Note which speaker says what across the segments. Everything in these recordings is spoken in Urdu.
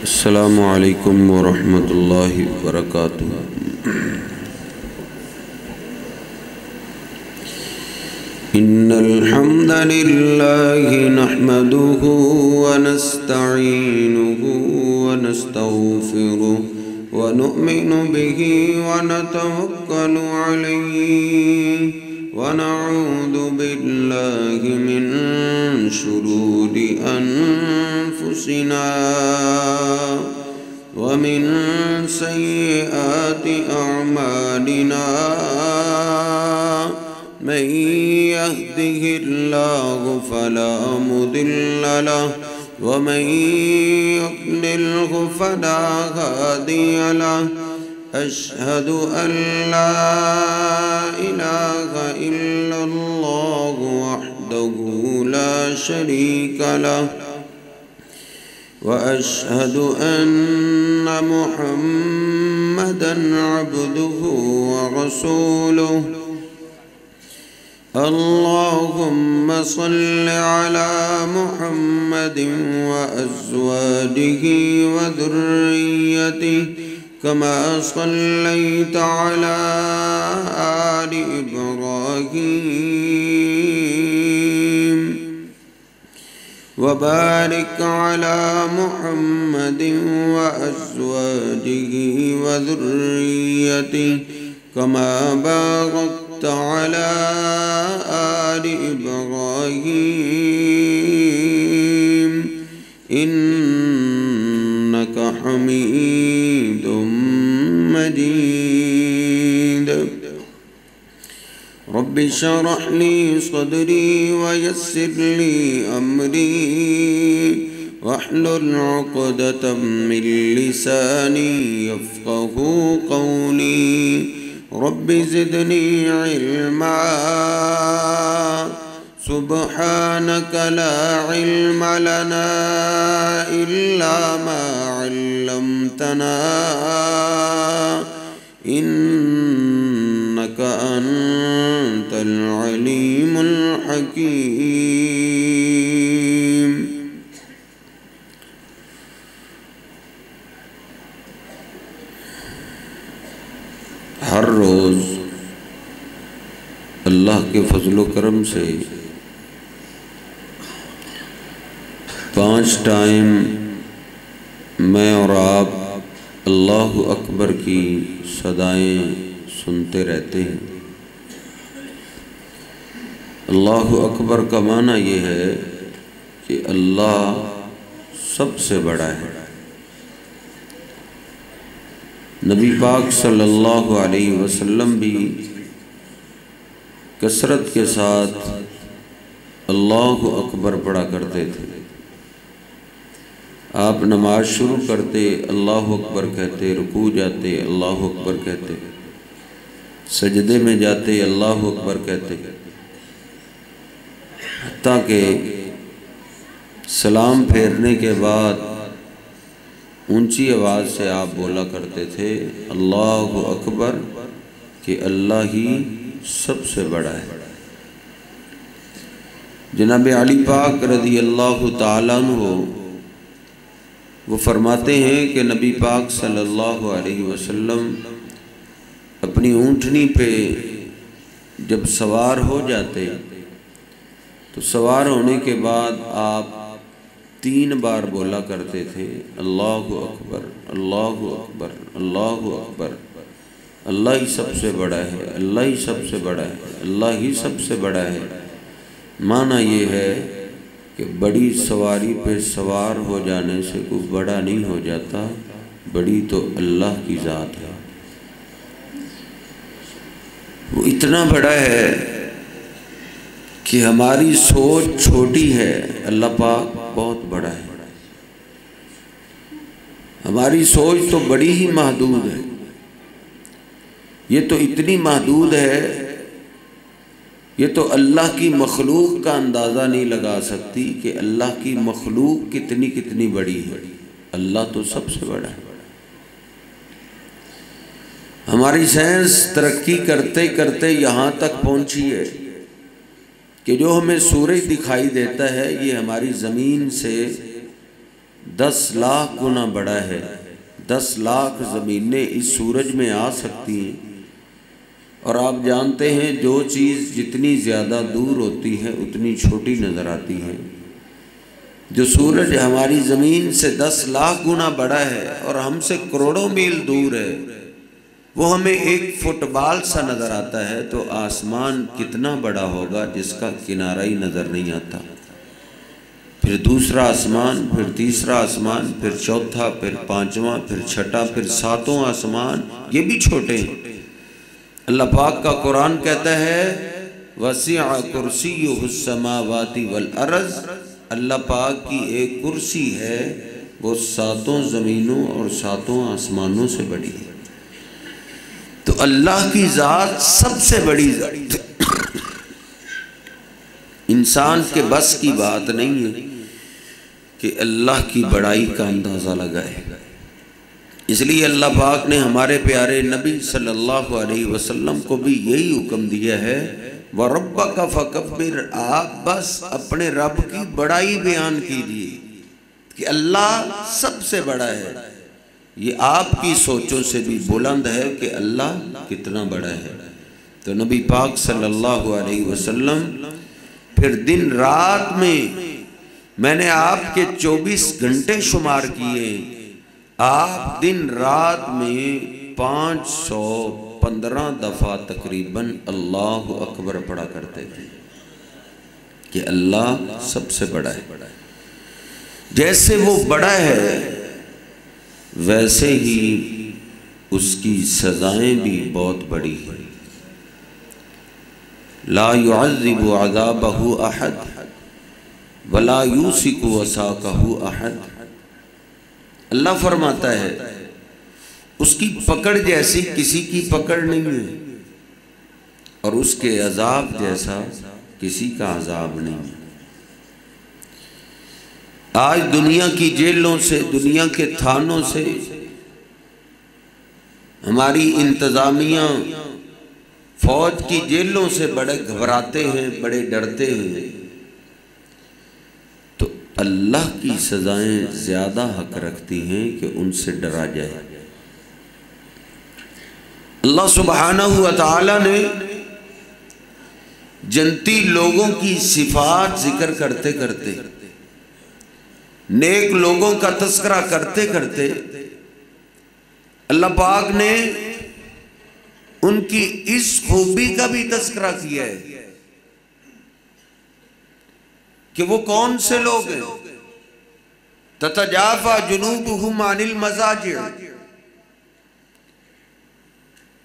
Speaker 1: السلام علیکم ورحمۃ اللہ وبرکاتہ۔ ان الحمد للہ نحمده ونستعینه ونستغفره ونؤمن به ونتوکل علیہ ونعوذ باللہ من شرور انفسنا ومن سیئات اعمالنا من يهده الله فلا مضل له ومن يضلله فلا هادي له أشهد أن لا إله إلا الله وحده لا شريك له وأشهد أن محمدًا عبده ورسوله اللهم صل على محمد وأزواجه وذريته كما صليت على آل إبراهيم وبارك على محمد وأزواجه وذريته كما باركت على آل إبراهيم إنك حميد مجيد رب اشرح لي صدري ويسر لي أمري واحلل عقدة من لساني يفقهوا قولي رب زدني علما سبحانك لا علم لنا إلا ما علمتنا إنك أنت العليم الحكيم۔ ہر روز اللہ کے فضل و کرم سے 5 ٹائم میں اور آپ اللہ اکبر کی صدائیں سنتے رہتے ہیں۔ اللہ اکبر کا معنی یہ ہے کہ اللہ سب سے بڑا ہے۔ نبی پاک صلی اللہ علیہ وسلم بھی کثرت کے ساتھ اللہ اکبر پڑھا کرتے تھے۔ آپ نماز شروع کرتے اللہ اکبر کہتے، رکوع جاتے اللہ اکبر کہتے، سجدے میں جاتے اللہ اکبر کہتے، حتیٰ کہ سلام پھیرنے کے بعد اونچی آواز سے آپ بولا کرتے تھے اللہ اکبر، کہ اللہ ہی سب سے بڑا ہے۔ جناب علی پاک رضی اللہ تعالیٰ عنہ وہ فرماتے ہیں کہ نبی پاک صلی اللہ علیہ وسلم اپنی اونٹنی پہ جب سوار ہو جاتے تو سوار ہونے کے بعد آپ 3 بار بولا کرتے تھے اللہ اکبر اللہ اکبر اللہ اکبر، اللہ ہی سب سے بڑا ہے، اللہ ہی سب سے بڑا ہے، اللہ ہی سب سے بڑا ہے۔ معنی یہ ہے کہ بڑی سواری پہ سوار ہو جانے سے کوئی بڑا نہیں ہو جاتا، بڑی تو اللہ کی ذات ہے، وہ اتنا بڑا ہے کہ ہماری سوچ چھوٹی ہے، اللہ پاک بہت بڑا ہے۔ ہماری سوچ تو بڑی ہی محدود ہے، یہ تو اتنی محدود ہے، یہ تو اللہ کی مخلوق کا اندازہ نہیں لگا سکتی کہ اللہ کی مخلوق کتنی بڑی ہے۔ اللہ تو سب سے بڑا ہے۔ ہماری سائنس ترقی کرتے کرتے یہاں تک پہنچی ہے کہ جو ہمیں سورج دکھائی دیتا ہے یہ ہماری زمین سے 10 لاکھ گنا بڑا ہے۔ 10 لاکھ زمینیں اس سورج میں آ سکتی ہیں، اور آپ جانتے ہیں جو چیز جتنی زیادہ دور ہوتی ہے اتنی چھوٹی نظر آتی ہے۔ جو سورج ہماری زمین سے 10 لاکھ گنا بڑا ہے اور ہم سے کروڑوں میل دور ہے، وہ ہمیں ایک فٹ بال سا نظر آتا ہے، تو آسمان کتنا بڑا ہوگا جس کا کنارہ ہی نظر نہیں آتا۔ پھر دوسرا آسمان، پھر تیسرا آسمان، پھر چوتھا، پھر پانچواں، پھر چھٹا، پھر ساتواں آسمان، یہ بھی چھوٹے ہیں۔ اللہ پاک کا قرآن کہتا ہے وَسِعَ كُرْسِيُّهُ السَّمَاوَاتِ وَالْأَرْضِ، اللہ پاک کی ایک کرسی ہے، وہ 7 زمینوں اور 7 آسمانوں سے بڑی ہے۔ تو اللہ کی ذات سب سے بڑی ذات، انسان کے بس کی بات نہیں ہے کہ اللہ کی بڑائی کا اندازہ لگائے۔ اس لیے اللہ پاک نے ہمارے پیارے نبی صلی اللہ علیہ وسلم کو بھی یہی حکم دیا ہے وَرَبَّكَ فَكَبِّرْ، آپ بس اپنے رب کی بڑائی بیان کیجیے کہ اللہ سب سے بڑا ہے۔ یہ آپ کی سوچوں سے بھی بلند ہے کہ اللہ کتنا بڑا ہے۔ تو نبی پاک صلی اللہ علیہ وسلم پھر دن رات میں نے آپ کے 24 گھنٹے شمار کیے، آپ دن رات میں 515 دفعہ تقریباً اللہ اکبر پڑھا کرتے تھے کہ اللہ سب سے بڑا ہے۔ جیسے وہ بڑا ہے ویسے ہی اس کی سزائیں بھی بہت بڑی ہیں۔ لا يعذب عذابه احد ولا يوثق وثاقه احد، اللہ فرماتا ہے اس کی پکڑ جیسی کسی کی پکڑ نہیں ہے، اور اس کے عذاب جیسا کسی کا عذاب نہیں ہے۔ آج دنیا کی جیلوں سے، دنیا کے تھانوں سے ہماری انتظامیہ فوج کی جیلوں سے بڑے گھبراتے ہیں، بڑے ڈرتے ہیں، تو اللہ کی سزائیں زیادہ حق رکھتی ہیں کہ ان سے ڈرا جائے۔ اللہ سبحانہ و تعالی نے جنتی لوگوں کی صفات ذکر کرتے کرتے، نیک لوگوں کا تذکرہ کرتے کرتے، اللہ پاک نے ان کی اس خوبی کا بھی تذکرہ کیا ہے کہ وہ کون سے لوگ ہیں۔ تتجافا جنوبہم عن المضاجع،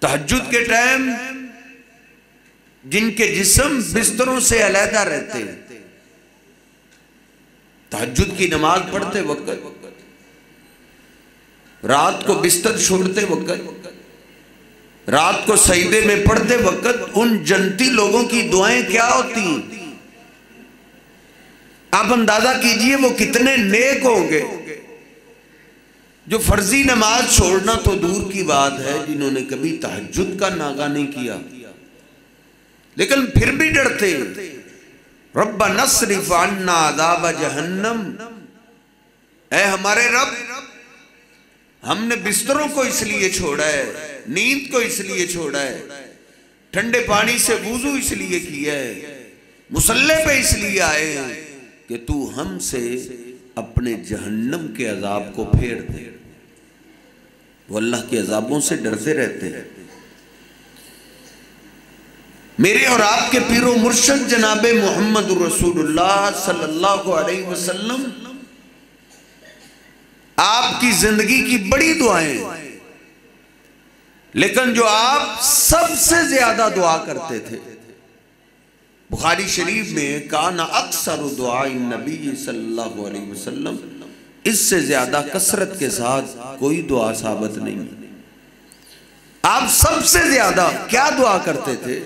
Speaker 1: تہجد کے ٹائم جن کے جسم بستروں سے علیحدہ رہتے ہیں، تہجد کی نماز پڑھتے وقت، رات کو بستر چھوڑتے وقت، رات کو سجدے میں پڑھتے وقت، ان جنتی لوگوں کی دعائیں کیا ہوتی ہیں آپ اندازہ کیجئے وہ کتنے نیک ہوں گے جو فرضی نماز چھوڑنا تو دور کی بات ہے، جنہوں نے کبھی تہجد کا ناغہ نہیں کیا لیکن پھر بھی ڈرتے ہیں۔ رَبَّنَا اصْرِفْ عَنَّا عَذَابَ جَهَنَّمَ، اے ہمارے رب، ہم نے بستروں کو اس لیے چھوڑا ہے، نیند کو اس لیے چھوڑا ہے، ٹھنڈے پانی سے وضو اس لیے کیا ہے، مصلی پہ اس لیے آئے ہیں کہ تو ہم سے اپنے جہنم کے عذاب کو پھیر دے۔ وہ اللہ کے عذابوں سے ڈرتے رہتے ہیں۔ میرے اور آپ کے پیر و مرشد جناب محمد رسول اللہ صلی اللہ علیہ وسلم، آپ کی زندگی کی بڑی دعائیں، لیکن جو آپ سب سے زیادہ دعا کرتے تھے، بخاری شریف میں کان اکثر دعاء النبی صلی اللہ علیہ وسلم، اس سے زیادہ کثرت کے ساتھ کوئی دعا ثابت نہیں۔ آپ سب سے زیادہ کیا دعا کرتے تھے؟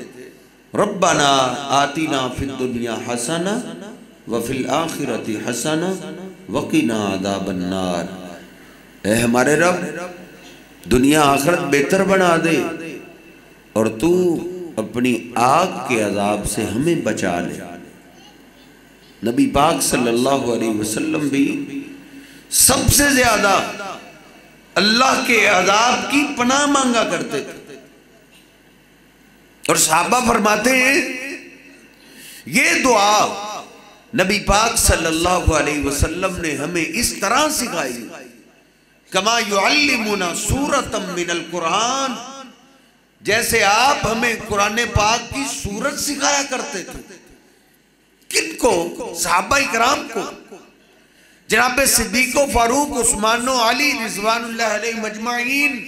Speaker 1: ربنا آتنا فی الدنیا حسنہ وفی الآخرۃ حسنہ وقنا عذاب النار، اے ہمارے رب دنیا آخرت بہتر بنا دے اور تو اپنی آگ کے عذاب سے ہمیں بچا لے۔ نبی پاک صلی اللہ علیہ وسلم بھی سب سے زیادہ اللہ کے عذاب کی پناہ مانگا کرتے تھے، اور صحابہ فرماتے ہیں یہ دعا نبی پاک صلی اللہ علیہ وسلم نے ہمیں اس طرح سکھائی، کما یعلمنا سورۃ من القرآن، جیسے آپ ہمیں قرآن پاک کی سورت سکھایا کرتے تھے۔ کن کو؟ صحابہ اکرام کو، جناب صدیق و فاروق، عثمان و علی رضوان اللہ علیہ مجمعین،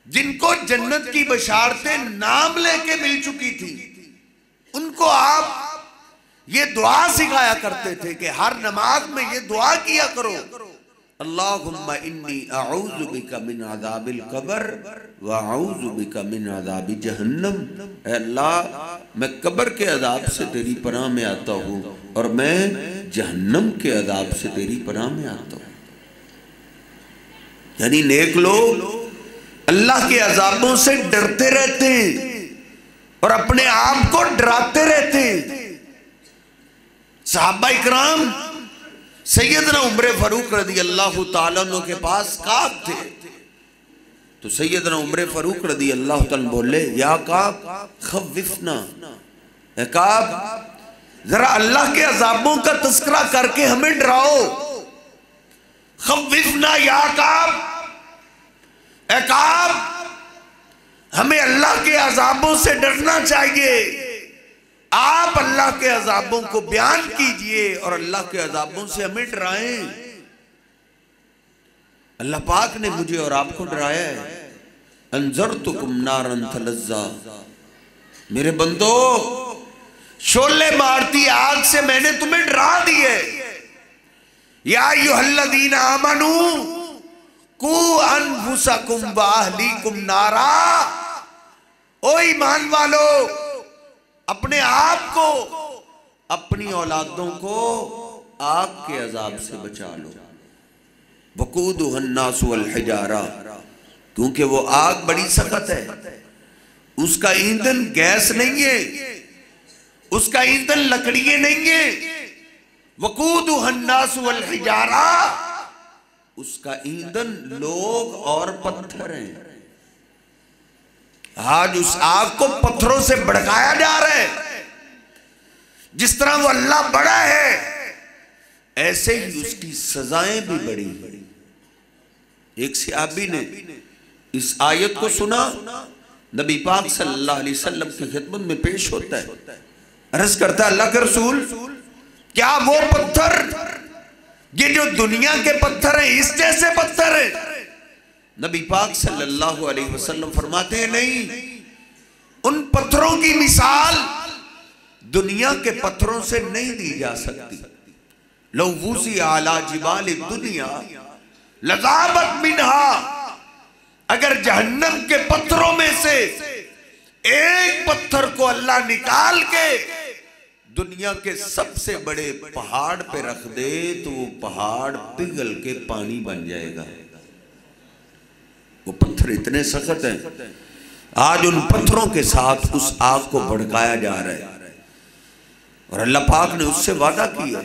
Speaker 1: جن کو جنت کی بشارتیں نام لے کے مل چکی تھی، ان کو آپ یہ دعا سکھایا کرتے تھے کہ ہر نماز میں یہ دعا کیا کرو، اللہم انی اعوذ بک من عذاب القبر واعوذ بک من عذاب جہنم، اے اللہ میں قبر کے عذاب سے تیری پناہ میں آتا ہوں اور میں جہنم کے عذاب سے تیری پناہ میں آتا ہوں۔ یعنی نیک لوگ اللہ کے عذابوں سے ڈرتے رہتے ہیں اور اپنے آپ کو ڈراتے رہتے ہیں۔ صحابہ اکرام سیدنا عمر فاروق رضی اللہ تعالیٰ عنہ کے پاس کعب تھے، تو سیدنا عمر فاروق رضی اللہ تعالیٰ بولے یا کعب خوفنا، اے کعب ذرا اللہ کے عذابوں کا تذکرہ کر کے ہمیں ڈراؤ، خوفنا یا کعب، اے کعب ہمیں اللہ کے عذابوں سے ڈرنا چاہیے، آپ اللہ کے عذابوں کو بیان کیجئے اور اللہ کے عذابوں سے ہمیں ڈرائیں۔ اللہ پاک نے مجھے اور آپ کو ڈرایا ہے، انذرتکم نارا تلظی، میرے بندو شعلے مارتی آگ سے میں نے تمہیں ڈرا دیے، یا ایھا الذین آمنوا قوا انفسکم واہلیکم نارا، او ایمان والو اپنے آپ کو اپنی اولادوں کو آگ کے عذاب سے بچا لو، وقودھا الناس والحجارہ، کیونکہ وہ آگ بڑی سخت ہے، اس کا ایندھن گیس نہیں ہے، اس کا ایندھن لکڑیاں نہیں ہیں، وقودھا الناس والحجارہ، اس کا ایندھن لوگ اور پتھر ہیں۔ آج اس آگ کو پتھروں سے بھڑکایا جا رہا ہے، جس طرح وہ اللہ بڑا ہے ایسے ہی اس کی سزائیں بھی بڑی ہیں۔ ایک صحابی نے اس آیت کو سنا، نبی پاک صلی اللہ علیہ وسلم کی خدمت میں پیش ہوتا ہے، عرض کرتا ہے اللہ کے رسول کیا وہ پتھر یہ جو دنیا کے پتھر ہیں اس جیسے پتھر ہیں؟ نبی پاک صلی اللہ علیہ وسلم فرماتے ہیں نہیں، ان پتھروں کی مثال دنیا کے پتھروں سے نہیں دی جا سکتی، لو وُزِعَ عَلَى جِبَالِ الدُّنْيَا لَذَابَتْ مِنْهَا، اگر جہنم کے پتھروں میں سے ایک پتھر کو اللہ نکال کے دنیا کے سب سے بڑے پہاڑ پہ رکھ دے تو وہ پہاڑ پگھل کے پانی بن جائے گا۔ وہ پتھر اتنے سخت ہیں، آج ان پتھروں کے ساتھ اس آگ کو بھڑکایا جا رہا ہے، اور اللہ پاک نے اس سے وعدہ کیا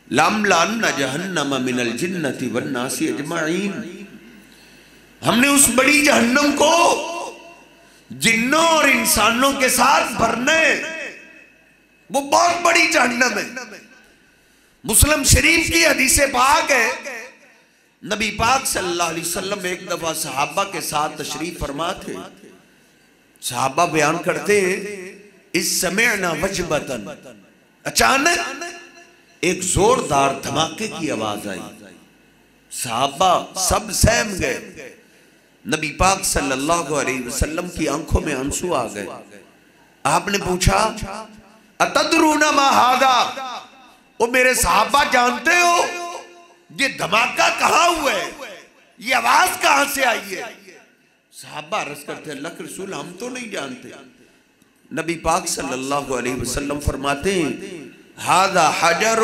Speaker 1: لَأَمْلَأَنَّ جَهَنَّمَ مِنَ الْجِنَّةِ وَالنَّاسِ اجمعین، ہم نے اس بڑی جہنم کو جنوں اور انسانوں کے ساتھ بھرنے، وہ بہت بڑی جہنم ہے۔ مسلم شریف کی حدیث پاک ہے، نبی پاک صلی اللہ علیہ وسلم ایک دفعہ صحابہ کے ساتھ تشریف فرما تھے، صحابہ بیان کرتے ہیں اس سمعنا وجبتن، اچانک ایک زوردار دھماکے کی آواز آئی، صحابہ سب سہم گئے، نبی پاک صلی اللہ علیہ وسلم کی آنکھوں میں آنسو آ گئے، آپ نے پوچھا اتدرون ما ھذا، وہ میرے صحابہ جانتے ہو یہ دھماکہ کہاں ہوا ہے، یہ آواز کہاں سے آئی ہے؟ صحابہ عرض کرتے ہیں اللہ کے رسول ہم تو نہیں جانتے۔ نبی پاک صلی اللہ علیہ وسلم فرماتے ہیں ھذا حجر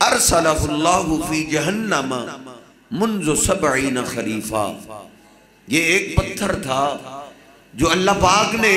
Speaker 1: ارسلہ اللہ فی جہنم منذ 70 خریفا، یہ ایک پتھر تھا جو اللہ پاک نے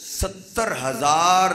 Speaker 1: 70,000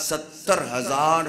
Speaker 1: 70,000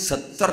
Speaker 1: 70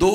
Speaker 1: 2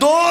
Speaker 1: 2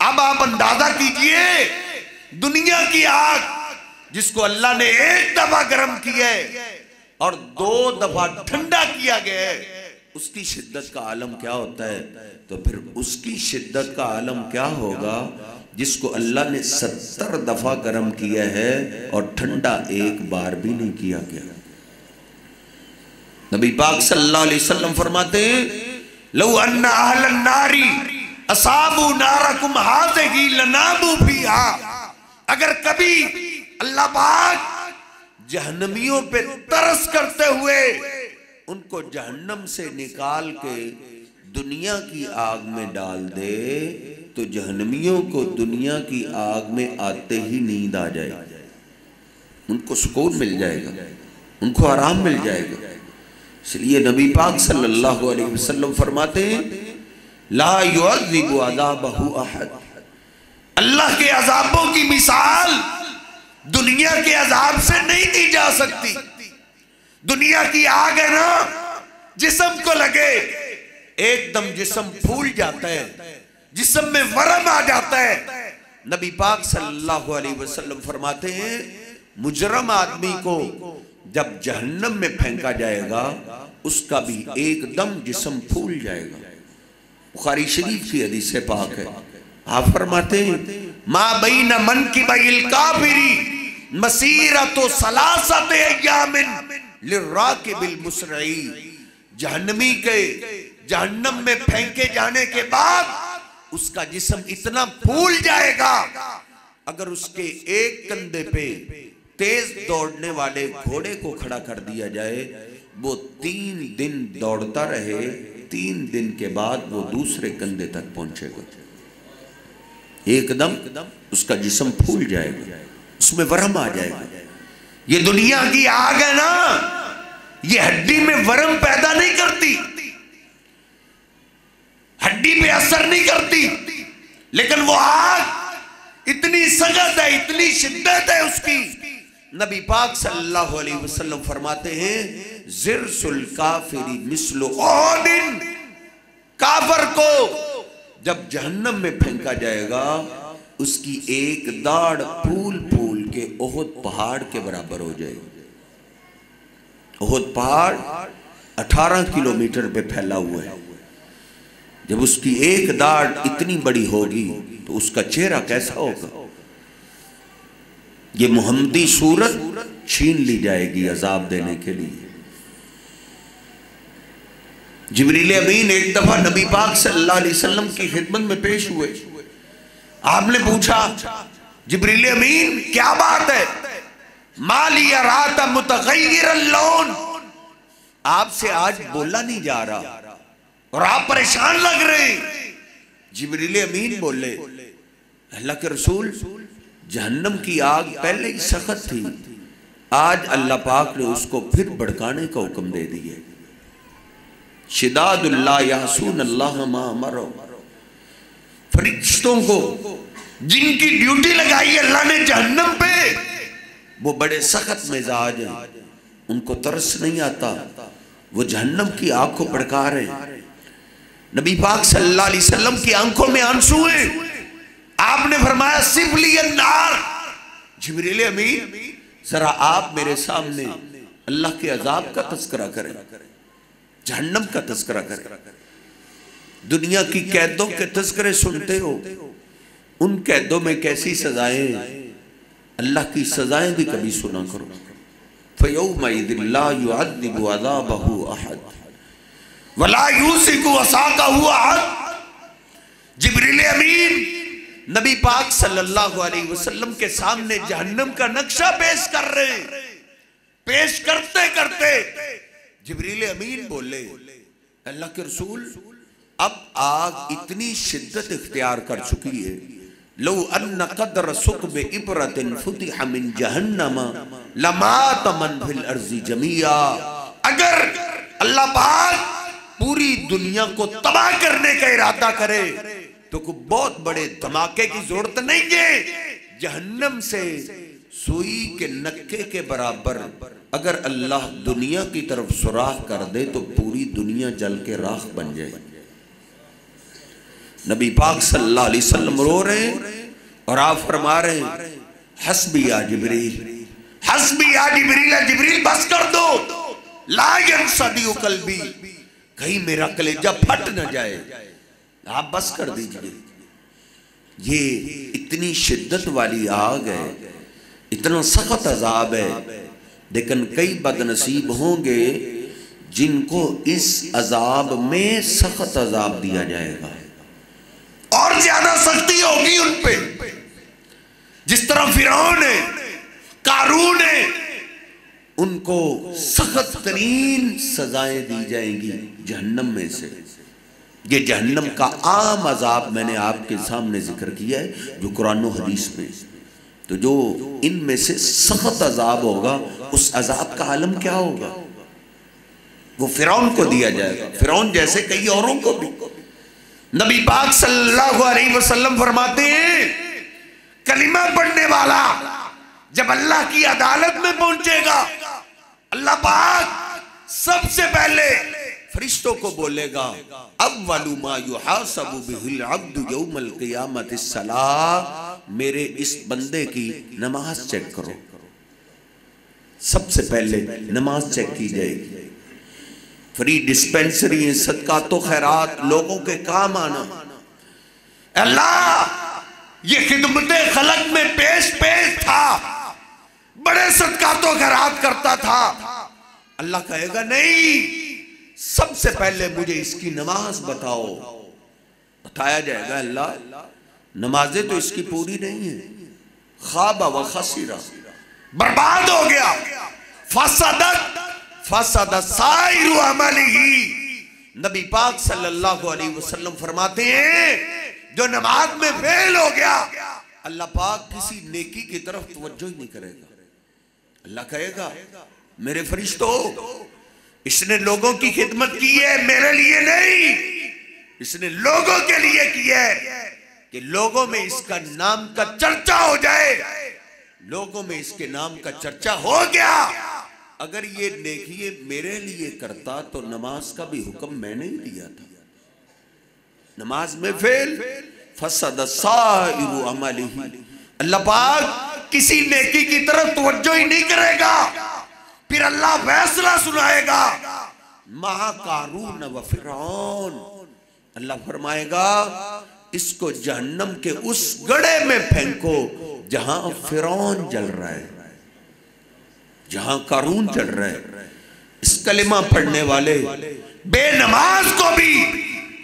Speaker 2: اب آپ اندازہ کیجئے دنیا کی آگ جس کو اللہ نے ایک دفعہ گرم کیا ہے اور 2 دفعہ ٹھنڈا کیا گیا ہے، اس کی شدت کا عالم کیا ہوتا ہے؟ تو پھر اس کی شدت کا عالم کیا ہوگا جس کو اللہ نے 70 دفعہ گرم کیا ہے اور ٹھنڈا ایک بار بھی نہیں کیا گیا۔ نبی پاک صلی اللہ علیہ وسلم فرماتے ہیں لو ان اہل النار اصابوا نارکم ہذہ لناموا فیہا، اگر کبھی اللہ پاک جہنمیوں پہ ترس کرتے ہوئے ان کو جہنم سے نکال کے دنیا کی آگ میں ڈال دے تو جہنمیوں کو دنیا کی آگ میں آتے ہی نیند آ جائے گی، ان کو سکون مل جائے گا، ان کو آرام مل جائے گا۔ اس لیے نبی پاک صلی اللہ علیہ وسلم فرماتے ہیں لا يعذب عذابہ احد، اللہ کے عذابوں کی مثال دنیا کے عذاب سے نہیں دی جا سکتی۔ دنیا کی آگ ہے نا، جسم کو لگے ایک دم جسم پھول جاتا ہے، جسم میں ورم آ جاتا ہے۔ نبی پاک صلی اللہ علیہ وسلم فرماتے ہیں مجرم آدمی کو جب جہنم میں پھینکا جائے گا اس کا بھی ایک دم جسم پھول جائے گا۔ بخاری شریف کی حدیث پاک ہے، آپ فرماتے ہیں ما بین منکبی الکافری مسیرۃ ثلاثۃ ایام للراکب المسرعی، جہنمی کے جہنم میں پھینکے جانے کے بعد اس کا جسم اتنا پھول جائے گا اگر اس کے ایک کندھے پہ تیز دوڑنے والے گھوڑے کو کھڑا کر دیا جائے وہ 3 دن دوڑتا رہے، 3 دن کے بعد وہ دوسرے کندھے تک پہنچے گا، ایک دم اس کا جسم پھول جائے گا، اس میں ورم آ جائے گا۔ یہ دنیا کی آگ ہے نا، یہ ہڈی میں ورم پیدا نہیں کرتی، ہڈی پہ اثر نہیں کرتی، لیکن وہ آگ اتنی سخت ہے، اتنی شدت ہے اس کی۔ نبی پاک صلی اللہ علیہ وسلم فرماتے ہیں ذرس الکافر مثل احد، کافر کو جب جہنم میں پھینکا جائے گا اس کی ایک داڑھ پھول پھول کے احد پہاڑ کے برابر ہو جائے گی۔ احد پہاڑ 18 کلومیٹر پہ پھیلا ہوا ہے، جب اس کی ایک داڑھ اتنی بڑی ہوگی تو اس کا چہرہ کیسا ہوگا؟ یہ محمدی صورت چھین لی جائے گی عذاب دینے کے لیے۔ جبریل امین ایک دفعہ نبی پاک صلی اللہ علیہ وسلم کی خدمت میں پیش ہوئے، آپ نے پوچھا جبریل امین کیا بات ہے؟ مالی ارات متغیر اللون، آپ سے آج بولا نہیں جا رہا اور آپ پریشان لگ رہے ہیں۔ جبریل امین بولے اللہ کے رسول جہنم کی آگ پہلے ہی سخت تھی، آج اللہ پاک نے اس کو پھر بھڑکانے کا حکم دے دیا۔ شداد اللہ یحسون اللہ ما امرہ، فرشتوں کو جن کی ڈیوٹی لگائی اللہ نے جہنم پہ وہ بڑے سخت مزاج ہیں، ان کو ترس نہیں آتا، وہ جہنم کی آگ کو بھڑکا رہے ہیں۔ نبی پاک صلی اللہ علیہ وسلم کی آنکھوں میں آنسو ہیں، آپ نے فرمایا صف لی النار، جبریل امین ذرا آپ میرے سامنے اللہ کے عذاب کا تذکرہ کریں، جہنم کا تذکرہ کریں۔ دنیا کی قیدوں کے تذکرے سنتے ہو، ان قیدوں میں کیسی سزائیں، اللہ کی سزائیں بھی کبھی سنا کرو۔ فَيَوْمَئِذٍ لَا يُعَذِّبُ عَذَابَهُ أَحَدٌ وَلَا يُوثِقُ وَثَاقَهُ أَحَدٌ۔ جبریل امین نبی پاک صلی اللہ علیہ وسلم کے سامنے جہنم کا نقشہ پیش کر رہے ہیں، پیش کرتے کرتے جبریل امین بولے اللہ کے رسول اب آگ اتنی شدت اختیار کر چکی ہے، لو ان قدر ثقب عبرت فتح من جہنم لمات من فی الارض جميعا، اگر اللہ پاک پوری دنیا کو تباہ کرنے کا ارادہ کرے تو کوئی بہت بڑے دھماکے کی ضرورت نہیں ہے، جہنم سے سوئی کے نکے کے برابر اگر اللہ دنیا کی طرف سوراخ کر دے تو پوری دنیا جل کے راکھ بن جائے۔ نبی پاک صلی اللہ علیہ وسلم رو رہے ہیں اور آپ فرما رہے ہیں حسبی یا جبریل، حسبی یا جبریل، جبریل بس کر دو، لا ینصدع قلبی، کہیں میرا کلیجہ پھٹ نہ جائے، آپ بس کر دیجئے۔ یہ اتنی شدت والی آگ ہے، اتنا سخت عذاب ہے، لیکن کئی بد نصیب ہوں گے جن کو اس عذاب میں سخت عذاب دیا جائے گا اور زیادہ سختی ہوگی ان پہ، جس طرح فرعون ہے، قارون ہے، ان کو سخت ترین سزائیں دی جائیں گی جہنم میں سے۔ یہ جہنم کا عام عذاب میں نے آپ کے سامنے ذکر کیا ہے جو قرآن و حدیث میں، تو جو ان میں سے سخت عذاب ہوگا اس عذاب کا عالم کیا ہوگا؟ وہ فرعون کو دیا جائے گا، فرعون جیسے کئی اوروں کو بھی۔ نبی پاک صلی اللہ علیہ وسلم فرماتے ہیں کلمہ پڑھنے والا جب اللہ کی عدالت میں پہنچے گا، اللہ پاک سب سے پہلے فرشتوں کو بولے گا اول ما یحاسب بہ العبد یوم القیامت الصلاۃ، میرے اس بندے کی نماز چیک کرو۔ سب سے پہلے نماز چیک کی جائے گی۔ فری ڈسپینسری، صدقات و خیرات، لوگوں کے کام آنا۔ اللہ یہ خدمت خلق میں پیش تھا، بڑے صدقات و خیرات کرتا تھا، اللہ کہے گا نہیں، سب سے پہلے مجھے اس کی نماز بتاؤ۔ بتایا جائے گا اللہ نمازیں تو اس کی پوری نہیں ہیں، خواب و خسرہ، برباد ہو گیا، فسد سائر عملہ۔ نبی پاک صلی اللہ علیہ وسلم فرماتے ہیں جو نماز میں فیل ہو گیا اللہ پاک کسی نیکی کی طرف توجہ ہی نہیں کرے گا۔ اللہ کہے گا میرے فرشتوں، اس نے لوگوں کی خدمت کی ہے، میرے لیے نہیں، اس نے لوگوں کے لیے کی ہے کہ لوگوں میں اس کا نام کا چرچا ہو جائے۔ لوگوں میں اس کے نام کا چرچا ہو گیا، اگر یہ نیکی میرے لیے کرتا تو نماز کا بھی حکم میں نے ہی دیا تھا۔ نماز میں فیل، فسد سائر عملہ، اللہ پاک کسی نیکی کی طرف توجہ ہی نہیں کرے گا۔ پھر اللہ فیصلہ سنائے گا مع قارون و فرعون، اللہ فرمائے گا اس کو جہنم کے اس گڑھے میں پھینکو جہاں فرعون جل رہا ہے، جہاں قارون جل رہا ہے۔ اس کلمہ پڑھنے والے بے نماز کو بھی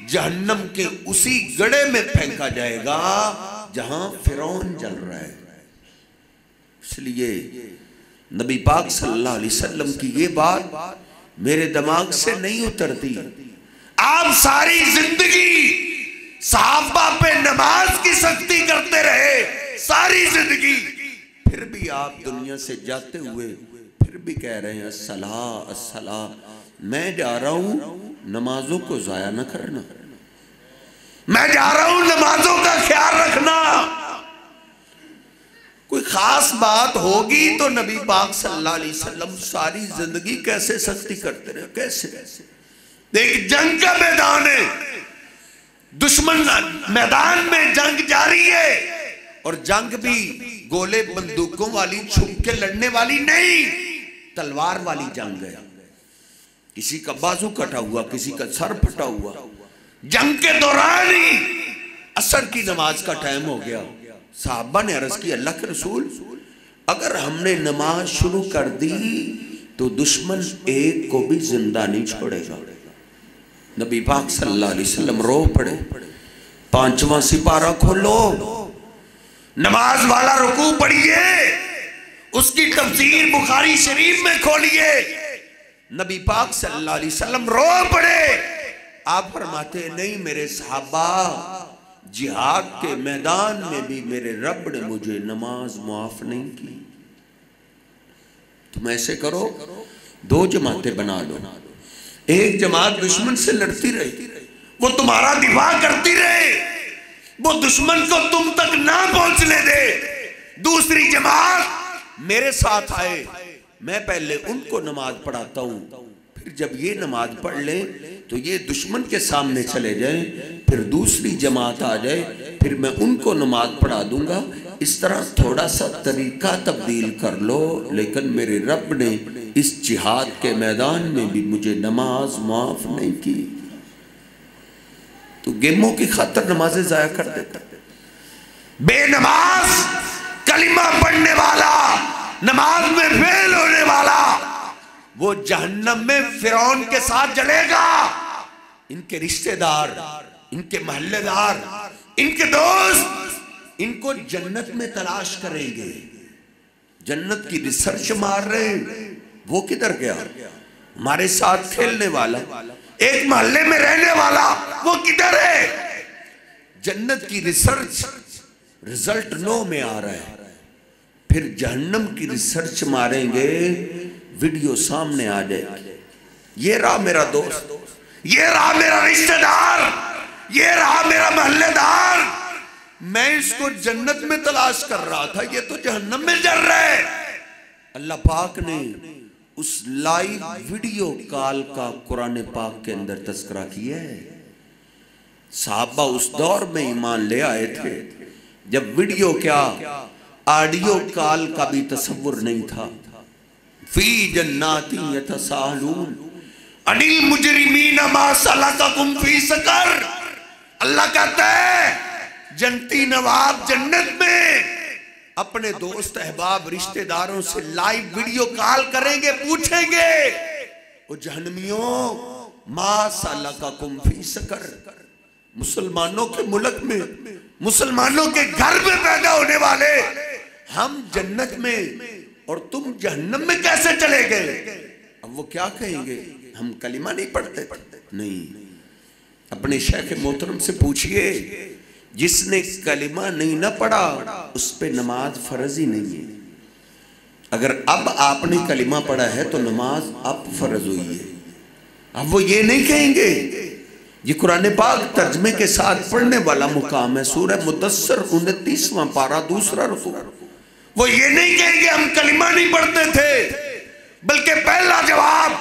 Speaker 2: جہنم کے اسی گڑھے میں پھینکا جائے گا جہاں فرعون جل رہا ہے۔ اس لیے نبی پاک صلی اللہ علیہ وسلم کی یہ بات میرے دماغ سے نہیں اترتی۔ آپ ساری زندگی صحابہ پہ نماز کی سختی کرتے رہے، ساری زندگی، پھر بھی آپ دنیا سے جاتے ہوئے پھر بھی کہہ رہے ہیں الصلاۃ الصلاۃ۔ میں جا رہا ہوں نمازوں کو ضائع نہ کرنا، میں جا رہا ہوں نمازوں کا خیال رکھنا۔ کوئی خاص بات ہوگی تو نبی پاک صلی اللہ علیہ وسلم ساری زندگی کیسے سختی کرتے رہے، کیسے؟ ایک جنگ کا میدان ہے، دشمن میدان میں جنگ جاری ہے، اور جنگ بھی گولے بندوقوں والی چھپ کے لڑنے والی نہیں، تلوار والی جنگ ہے۔ کسی کا بازو کٹا ہوا، کسی کا سر پھٹا ہوا۔ جنگ کے دوران ہی عصر کی نماز کا ٹائم ہو گیا، صحابہ نے عرض کی اللہ کے رسول اگر ہم نے نماز شروع کر دی تو دشمن ایک کو بھی زندہ نہیں چھوڑے گا۔ نبی پاک صلی اللہ علیہ وسلم رو پڑے، 5واں سپارہ کھولو، نماز والا رکوع پڑھیے، اس کی تفسیر بخاری شریف میں کھولیے۔ نبی پاک صلی اللہ علیہ وسلم رو پڑے، آپ فرماتے نہیں میرے صحابہ، جہاد کے میدان میں بھی میرے رب نے مجھے نماز معاف نہیں کی۔ تم ایسے کرو 2 جماعتیں بنا لو، ایک جماعت دشمن سے لڑتی رہے، وہ تمہارا دفاع کرتی رہے، وہ دشمن کو تم تک نہ پہنچنے دے، دوسری جماعت میرے ساتھ آئے، میں پہلے ان کو نماز پڑھاتا ہوں
Speaker 1: پھر جب یہ نماز پڑھ لیں تو یہ دشمن کے سامنے چلے جائیں، پھر دوسری جماعت آ جائے، پھر میں ان کو نماز پڑھا دوں گا۔ اس طرح تھوڑا سا طریقہ تبدیل کر لو، لیکن میرے رب نے اس جہاد کے میدان میں بھی مجھے نماز معاف نہیں کی۔ تو گیموں کی خاطر نمازیں ضائع کر دیتا،
Speaker 2: بے نماز کلمہ پڑھنے والا، نماز میں فیل ہونے والا، وہ جہنم میں فرعون کے ساتھ جلے گا۔ ان کے رشتہ دار، ان کے محلے دار، ان کے دوست ان کو جنت میں تلاش کریں گے، جنت کی ریسرچ مار رہے ہیں۔ وہ کدھر گیا؟ ہمارے ساتھ کھیلنے والا، ایک محلے میں رہنے والا، وہ کدھر ہے؟ جنت کی ریسرچ رزلٹ 9 میں آ رہا ہے، پھر جہنم کی ریسرچ ماریں گے، ویڈیو سامنے آ جائے گی۔ یہ رہا میرا دوست، یہ رہا میرا رشتہ دار، یہ رہا میرا محلے دار، میں اس کو جنت میں تلاش کر رہا تھا، یہ تو جہنم میں جل رہا ہے۔ اللہ پاک نے اس لائیو ویڈیو کال کا قرآن پاک کے اندر تذکرہ کیا ہے۔ صحابہ اس دور میں ایمان لے آئے تھے جب ویڈیو کیا، آڈیو کال کا بھی تصور نہیں تھا۔ فی جنات یتساءلون عن المجرمین ما سلککم فی سقر۔ اللہ کہتا ہے جنتی نواب جنت میں اپنے دوست احباب رشتہ داروں سے لائیو ویڈیو کال کریں گے، پوچھیں گے او جہنمیوں ما سلککم فی سقر، مسلمانوں کے ملک میں، مسلمانوں کے گھر میں پیدا ہونے والے ہم جنت میں اور تم جہنم میں کیسے چلے گئے؟ اب وہ کیا کہیں گے؟ ہم کلمہ نہیں پڑھتے؟ نہیں، اپنے شیخ محترم سے پوچھئے، جس نے کلمہ نہیں نہ پڑھا اس پہ نماز فرض ہی نہیں ہے۔ اگر اب آپ نے کلمہ پڑھا ہے تو نماز اب فرض ہوئی ہے۔ اب وہ یہ نہیں کہیں گے، یہ قرآن پاک ترجمے کے ساتھ پڑھنے والا مقام ہے، سورہ مدثر 29واں پارہ 2 رکوع۔ وہ یہ نہیں کہیں گے ہم کلمہ نہیں پڑھتے تھے، بلکہ پہلا جواب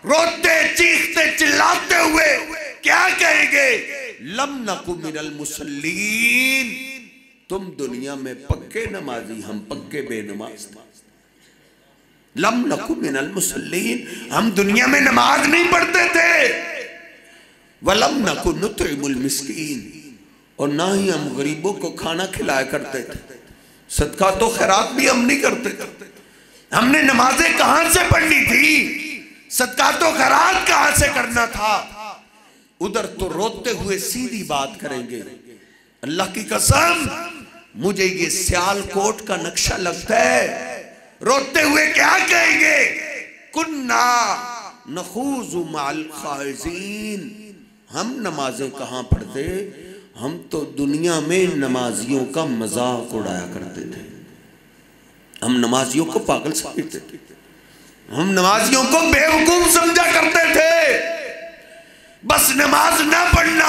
Speaker 2: روتے چیختے چلاتے ہوئے کیا کہیں گے؟ لم نکو من المصلین، تم دنیا میں پکے نمازی، ہم پکے بے نماز تھے۔ لم نکو من المصلین، ہم دنیا میں نماز نہیں پڑھتے تھے۔ وَلَمْ نَكُ نُطْعِمُ الْمِسْكِينَ، اور نہ ہی ہم غریبوں کو کھانا کھلایا کرتے تھے، صدقات و خیرات بھی ہم نہیں کرتے تھے۔ ہم نے نمازیں کہاں سے پڑھنی تھی؟ صدقات و خیرات کہاں سے کرنا تھا؟ ادھر تو روتے ہوئے سیدھی بات کریں گے، اللہ کی قسم مجھے یہ سیال کوٹ کا نقشہ لگتا ہے۔ روتے ہوئے کیا کہیں گے؟ کُنَّا نَخُوضُ مَعَ الْخَائِضِينَ، ہم نمازیں کہاں پڑھتے، ہم تو دنیا میں نمازیوں کا مذاق اڑایا کرتے تھے، ہم نمازیوں کو پاگل سمجھتے تھے، ہم نمازیوں کو بے وقوف سمجھا کرتے تھے۔ بس نماز نہ پڑھنا،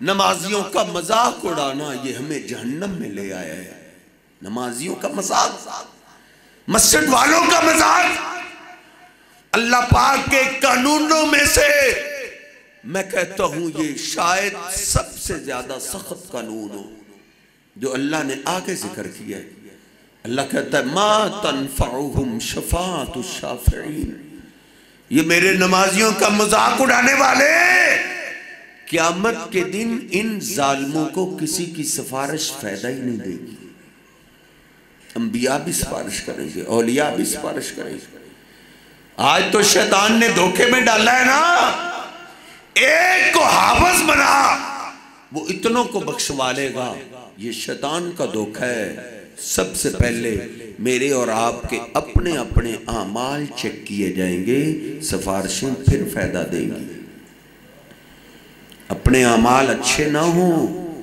Speaker 2: نمازیوں کا مذاق اڑانا، یہ ہمیں جہنم میں لے آیا ہے۔ نمازیوں کا مذاق، مسجد والوں کا مذاق۔ اللہ پاک کے قانونوں میں سے میں کہتا ہوں یہ شاید سب سے زیادہ سخت قانون ہو جو اللہ نے آگے ذکر کیا ہے۔ اللہ کہتا ہے ما تنفعہم شفاعت الشافعین، یہ میرے نمازیوں کا مذاق اڑانے والے قیامت کے دن ان ظالموں کو کسی کی سفارش فائدہ ہی نہیں دے گی۔ انبیاء بھی سفارش کریں گے، اولیاء بھی سفارش کریں گے۔ آج تو شیطان نے دھوکے میں ڈالا ہے نا، ایک کو حافظ بنا وہ اتنوں کو بخشوا لے گا، یہ شیطان کا دھوکہ ہے۔ سب سے پہلے میرے اور آپ کے اپنے اپنے اعمال چیک کیے جائیں گے، سفارشیں پھر فائدہ دیں گی۔ اپنے اعمال اچھے نہ ہوں،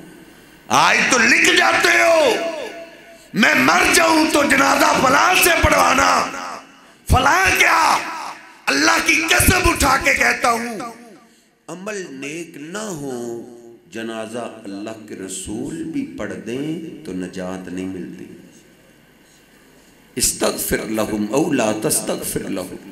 Speaker 2: آج تو لکھ جاتے ہو میں مر جاؤں تو جنازہ فلاں سے پڑھوانا، فلاں کیا؟ اللہ کی قسم اٹھا کے کہتا ہوں عمل نیک نہ ہو، جنازہ اللہ کے رسول بھی پڑھ دیں تو نجات نہیں ملتی۔ استغفر لہم او لا تستغفر لہم،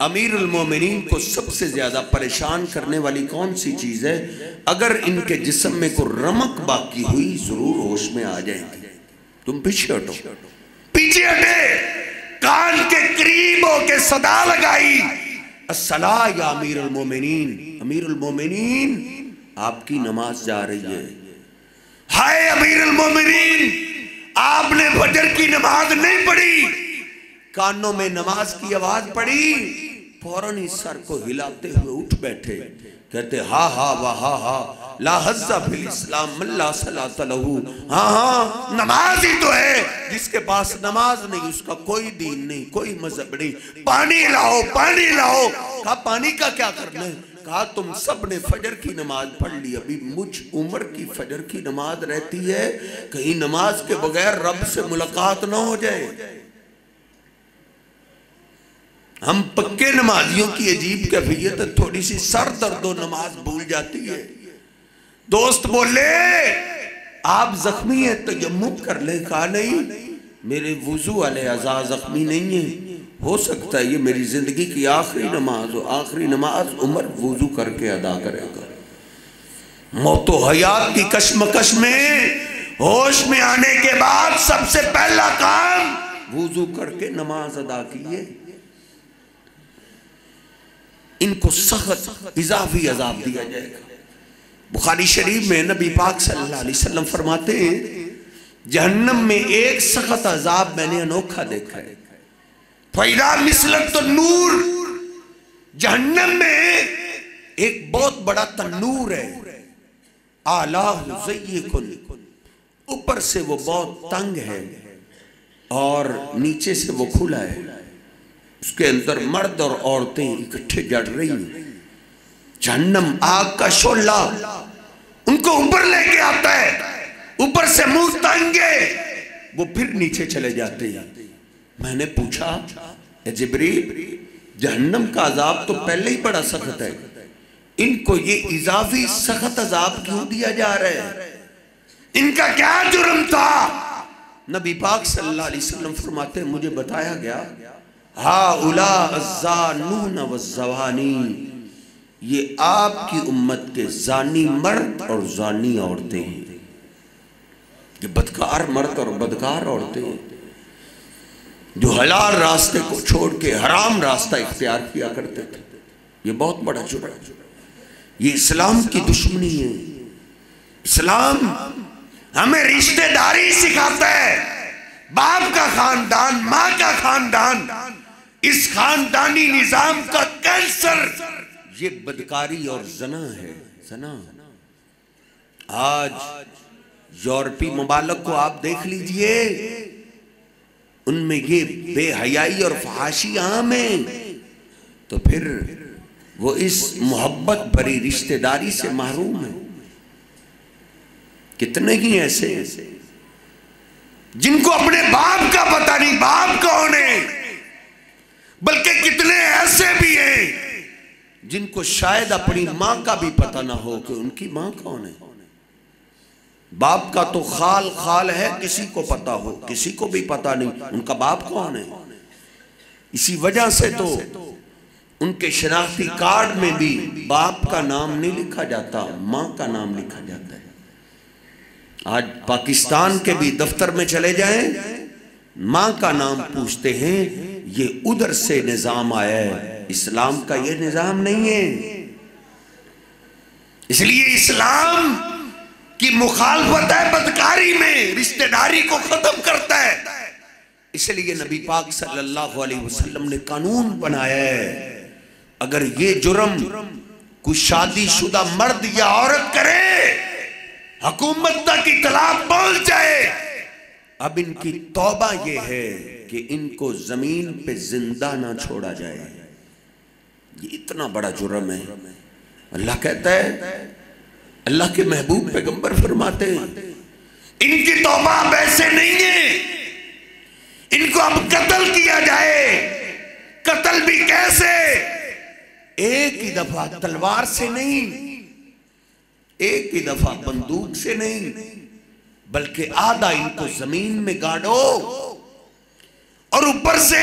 Speaker 1: امیر المومنین کو سب سے زیادہ پریشان کرنے والی کون سی چیز ہے؟ اگر ان کے جسم میں کوئی رمق باقی ہوئی ضرور ہوش میں آ جائیں گے. تم پیچھے ہٹو.
Speaker 2: پیچھے ہٹے، کان کے قریب ہو کے صدا لگائی،
Speaker 1: الصلاۃ یا امیر المومنین، امیر المومنین آپ کی نماز جا رہی ہے.
Speaker 2: ہائے امیر المومنین، آپ نے فجر کی نماز نہیں پڑھی.
Speaker 1: کانوں میں نماز کی آواز پڑی، فوراً ہی سر کو ہلاتے ہوئے اٹھ بیٹھے، کہتے ہاں ہاں واہ ہاں ہاں لا حظ فی الاسلام من لا صلاۃ لہ. ہاں ہاں
Speaker 2: نماز ہی تو ہے،
Speaker 1: جس کے پاس نماز نہیں اس کا کوئی دین نہیں، کوئی مذہب نہیں.
Speaker 2: پانی لاؤ پانی لاؤ.
Speaker 1: کہا پانی کا کیا کرنا ہے؟ کہا تم سب نے فجر کی نماز پڑھ لی، ابھی مجھ عمر کی فجر کی نماز رہتی ہے، کہیں نماز کے بغیر رب سے ملاقات نہ ہو جائے. ہم پکے نمازیوں کی عجیب کیفیت ہے، تھوڑی سی سر درد و نماز بھول جاتی ہے.
Speaker 2: دوست بولے
Speaker 1: آپ زخمی ہیں تیمم کر لیں. کہا نہیں، میرے وضو والے اعضاء زخمی نہیں ہیں، ہو سکتا ہے یہ میری زندگی کی آخری نماز ہو. آخری نماز عمر وضو کر کے ادا کرے گا.
Speaker 2: موت و حیات کی کشمکش میں ہوش میں آنے کے بعد سب سے پہلا کام
Speaker 1: وضو کر کے نماز ادا کیے. ان کو سخت اضافی عذاب دیا جائے گا.
Speaker 2: بخاری شریف میں نبی پاک صلی اللہ علیہ وسلم فرماتے ہیں
Speaker 1: جہنم میں ایک سخت عذاب میں نے انوکھا دیکھا ہے.
Speaker 2: فَإِذَا مِثْلَتُ النُّورِ،
Speaker 1: جہنم میں ایک بہت بڑا تنور ہے. اعلیٰ ضیّقٌ، اوپر سے وہ بہت تنگ ہے اور نیچے سے وہ کھلا ہے. اس کے اندر مرد اور عورتیں اکٹھے جڑ رہی ہیں. جہنم آگ کا شعلہ
Speaker 2: ان کو اوپر لے کے آتا ہے، اوپر سے منہ تنگے،
Speaker 1: وہ پھر نیچے چلے جاتے ہیں. میں نے پوچھا اے جبریل، جہنم کا عذاب تو پہلے ہی بڑا سخت ہے، ان کو یہ اضافی سخت عذاب کیوں دیا جا رہا ہے؟
Speaker 2: ان کا کیا جرم تھا؟
Speaker 1: نبی پاک صلی اللہ علیہ وسلم فرماتے ہیں مجھے بتایا گیا ہؤلاء الزانون والزوانی، یہ آپ کی امت کے زانی مرد اور زانی عورتیں ہیں. یہ بدکار مرد اور بدکار عورتیں ہیں جو حلال راستے کو چھوڑ کے حرام راستہ اختیار کیا کرتے تھے. یہ بہت بڑا جرم ہے. یہ اسلام کی دشمنی ہے.
Speaker 2: اسلام ہمیں رشتہ داری سکھاتا ہے. باپ کا خاندان، ماں کا خاندان، اس خاندانی نظام کا کینسر
Speaker 1: یہ بدکاری اور زنا ہے. زنا آج یورپی ممالک کو آپ دیکھ لیجئے، ان میں یہ بے حیائی اور فحاشی عام ہے، تو پھر وہ اس محبت بھری رشتہ داری سے محروم ہیں. کتنے ہی ایسے ہیں
Speaker 2: جن کو اپنے باپ کا پتہ نہیں باپ کون ہے، بلکہ کتنے ایسے بھی ہیں
Speaker 1: جن کو شاید اپنی ماں کا بھی پتہ نہ ہو کہ ان کی ماں کون ہے. باپ کا تو خال خال ہے، کسی کو پتہ ہو، کسی کو بھی پتہ نہیں ان کا باپ کون ہے. اسی وجہ سے تو ان کے شناختی کارڈ میں بھی باپ کا نام نہیں لکھا جاتا، ماں کا نام لکھا جاتا ہے. آج پاکستان کے بھی دفتر میں چلے جائیں، ماں کا نام پوچھتے ہیں. یہ ادھر سے نظام آیا ہے، اسلام کا یہ نظام نہیں ہے.
Speaker 2: اس لیے اسلام کی مخالفت ہے بدکاری میں، رشتہ داری کو ختم کرتا ہے.
Speaker 1: اس لیے نبی پاک صلی اللہ علیہ وسلم نے قانون بنایا ہے، اگر یہ جرم کوئی شادی شدہ مرد یا عورت کرے،
Speaker 2: حکومت تک اطلاع پہنچ جائے،
Speaker 1: اب ان کی توبہ یہ ہے کہ ان کو زمین پہ زندہ نہ چھوڑا جائے. یہ اتنا بڑا جرم ہے. اللہ کہتا ہے، اللہ کے محبوب پیغمبر فرماتے ہیں
Speaker 2: ان کی توبہ اب ایسے نہیں ہے، ان کو اب قتل کیا جائے. قتل بھی کیسے؟
Speaker 1: ایک ہی دفعہ تلوار سے نہیں، ایک ہی دفعہ بندوق سے نہیں، بلکہ آدھا ان کو زمین میں گاڑو
Speaker 2: اور اوپر سے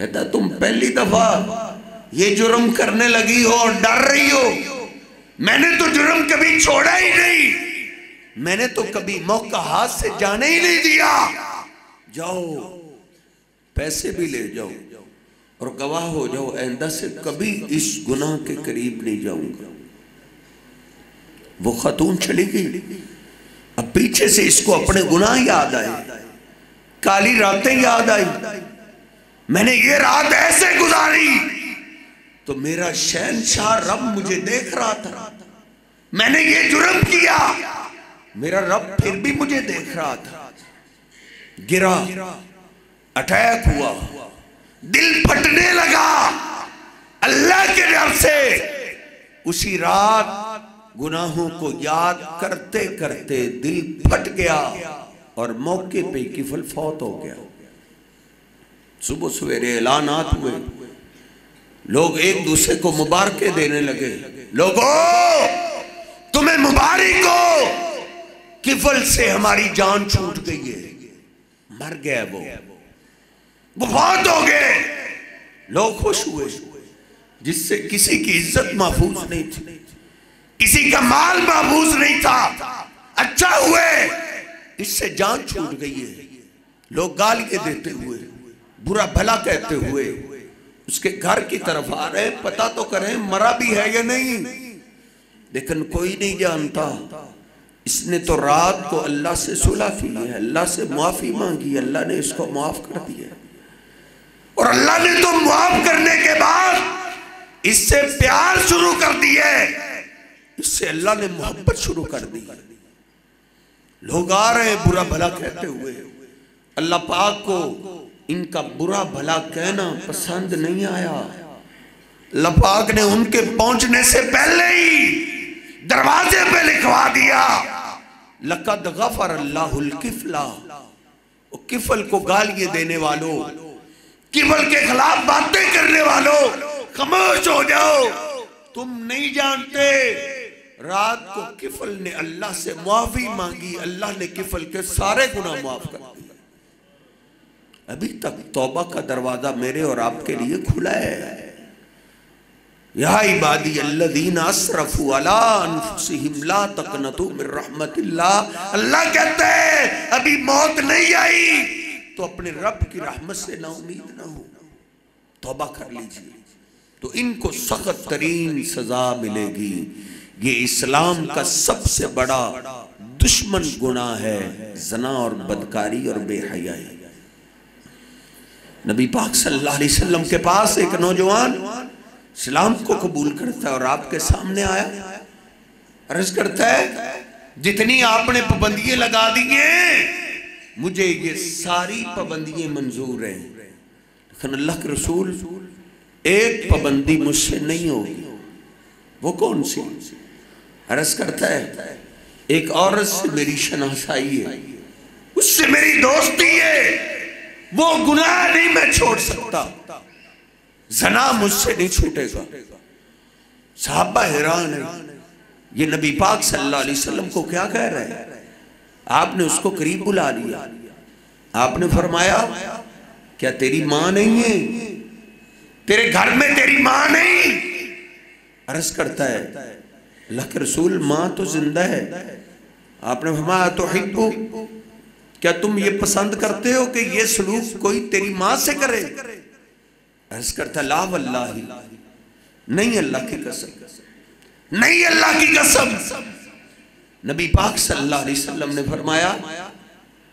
Speaker 2: کہتا تم پہلی دفعہ یہ جرم کرنے لگی ہو اور ڈر رہی ہو، میں نے تو جرم کبھی چھوڑا ہی نہیں، میں نے تو کبھی موقع ہاتھ سے جانے ہی نہیں دیا، جاؤ پیسے بھی لے جاؤ اور گواہ ہو جاؤ آئندہ سے کبھی اس گناہ کے قریب نہیں جاؤں گا۔ وہ خاتون چلی گئی، اب پیچھے سے اس کو اپنے گناہ یاد آئے، کالی راتیں یاد آئی، میں نے یہ رات ایسے گزاری تو میرا شہنشاہ رب مجھے دیکھ رہا تھا، میں نے یہ جرم کیا میرا رب پھر بھی مجھے دیکھ رہا تھا، گرا، اٹیک ہوا، دل پھٹنے لگا، اللہ کے ڈر سے اسی رات گناہوں کو یاد کرتے کرتے دل پھٹ گیا اور موقع پہ کفل فوت ہو گیا۔ صبح سویرے اعلانات ہوئے، لوگ ایک دوسرے کو مبارکیں دینے لگے، لوگو تمہیں مبارک ہو، کفل سے ہماری جان چھوٹ گئی ہے، مر گیا وہ فوت ہو گئے۔ لوگ خوش ہوئے، جس سے کسی کی عزت محفوظ نہیں تھی، کسی کا مال محفوظ نہیں تھا، اچھا ہوئے اس سے جان چھوٹ گئی ہے۔ لوگ گالیاں دیتے ہوئے، برا بھلا کہتے ہوئے اس کے گھر کی طرف آ رہے، پتہ تو کریں مرا بھی ہے یا نہیں، لیکن کوئی نہیں جانتا اس نے تو رات کو اللہ سے صلح کی ہے، اللہ سے معافی مانگی، اللہ نے اس کو معاف کر دیا، اور اللہ نے تو معاف کرنے کے بعد اس سے پیار شروع کر دیا، اس سے اللہ نے محبت شروع کر دی۔ لوگ آ رہے ہیں برا بھلا کہتے ہوئے، اللہ پاک کو ان کا برا بھلا کہنا پسند نہیں آیا، اللہ پاک نے ان کے پہنچنے سے پہلے ہی دروازے پہ لکھوا دیا لقد غفر اللہ الکفلا، کفل کو گالیاں دینے والوں، کفل کے خلاف باتیں کرنے والوں خاموش ہو جاؤ، تم نہیں جانتے رات کو کفل نے اللہ سے معافی مانگی، اللہ نے کفل کے سارے گناہ معاف کر دیے۔ ابھی تک توبہ کا دروازہ میرے اور آپ کے لیے کھلا ہے۔ یا عبادی الذین اسرفوا علی انفسہم لا تقنطوا من رحمت اللہ، اللہ کہتے ہیں ابھی موت نہیں آئی تو اپنے رب کی رحمت سے نا امید نہ ہو، توبہ کر لیجئے تو ان کو سخت ترین سزا ملے گی۔ یہ اسلام کا سب سے بڑا دشمن گناہ ہے زنا اور بدکاری اور بے حیائی۔ نبی پاک صلی اللہ علیہ وسلم کے پاس ایک نوجوان اسلام کو قبول کرتا ہے اور آپ کے سامنے آیا، عرض کرتا ہے جتنی آپ نے پابندیاں لگا دی ہیں مجھے یہ ساری پابندیاں منظور ہیں، لیکن اللہ کے رسول ایک پابندی مجھ سے نہیں ہوگی، وہ کون سی؟ عرض کرتا ہے ایک عورت سے میری شناسائی ہے، اس سے میری دوستی ہے، وہ گناہ نہیں میں چھوڑ سکتا، زنا مجھ سے نہیں چھوٹے گا۔ صحابہ حیران ہیں یہ نبی پاک صلی اللہ علیہ وسلم کو کیا کہہ رہے ہیں؟ آپ نے اس کو قریب بلا لیا، آپ نے فرمایا کیا تیری ماں نہیں ہے؟ تیرے گھر میں تیری ماں نہیں؟ عرض کرتا ہے اللہ کے رسول ماں تو زندہ ہے۔ آپ نے فرمایا تحبو، کیا تم یہ پسند کرتے ہو کہ یہ سلوک کوئی تیری ماں سے کرے؟ عرض کرتا لا واللہ، نہیں اللہ کی قسم، نہیں اللہ کی قسم۔ نبی پاک صلی اللہ علیہ وسلم نے فرمایا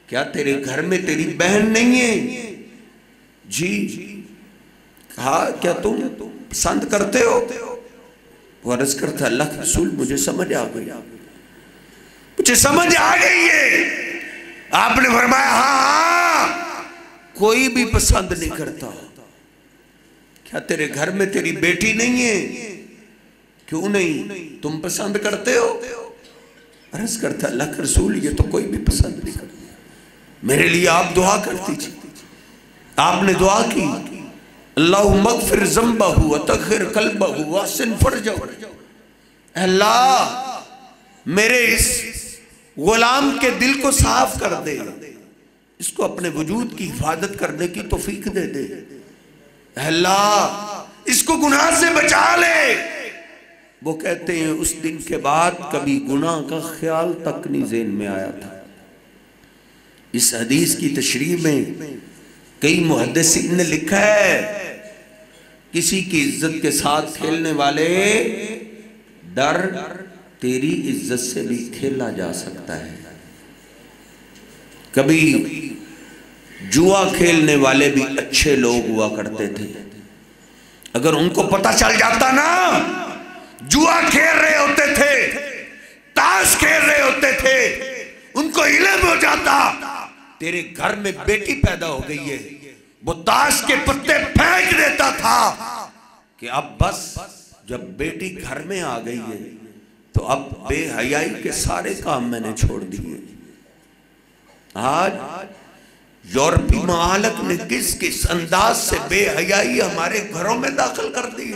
Speaker 2: کیا تیرے گھر میں تیری بہن نہیں ہے؟ جی۔ کہا کیا تم پسند کرتے ہو؟ وہ عرض کرتا اللہ کے رسول مجھے سمجھ آ گئی، مجھے سمجھ آ گئی ہے۔ آپ نے فرمایا ہاں کوئی بھی پسند نہیں کرتا۔ کیا تیرے گھر میں تیری بیٹی نہیں ہے؟ کیوں نہیں؟ تم پسند کرتے ہو؟ عرض کرتا اللہ کے رسول یہ تو کوئی بھی پسند نہیں کرتا، میرے لیے آپ دعا کرتی تھی۔ آپ نے دعا کی اللہم اغفر ذنبہ وطہر قلبہ واحسن فرجہ، اللہ میرے اس غلام کے دل کو صاف کر دے، اس کو اپنے وجود کی حفاظت کرنے کی توفیق دے دے۔ اللہ اس کو گناہ سے بچا لے۔ وہ کہتے ہیں اس دن کے بعد کبھی گناہ کا خیال تک نہیں ذہن میں آیا تھا۔ اس حدیث کی تشریح میں کئی محدثین نے لکھا ہے کسی کی عزت کے ساتھ کھیلنے والے ڈر تیری عزت سے بھی کھیلا جا سکتا ہے۔ کبھی جوا کھیلنے والے بھی اچھے لوگ ہوا کرتے تھے، اگر ان کو پتہ چل جاتا نا جوا کھیل رہے ہوتے تھے، تاش کھیل رہے ہوتے تھے، ان کو علم ہو جاتا تیرے گھر میں بیٹی پیدا ہو گئی ہے، وہ تاش کے پتے پھینک دیتا تھا کہ اب بس جب بیٹی گھر میں آ گئی ہے تو اب بے حیائی کے سارے کام میں نے چھوڑ دیے۔ آج یورپی ممالک نے کس کس انداز سے بے حیائی ہمارے گھروں میں داخل کر دی۔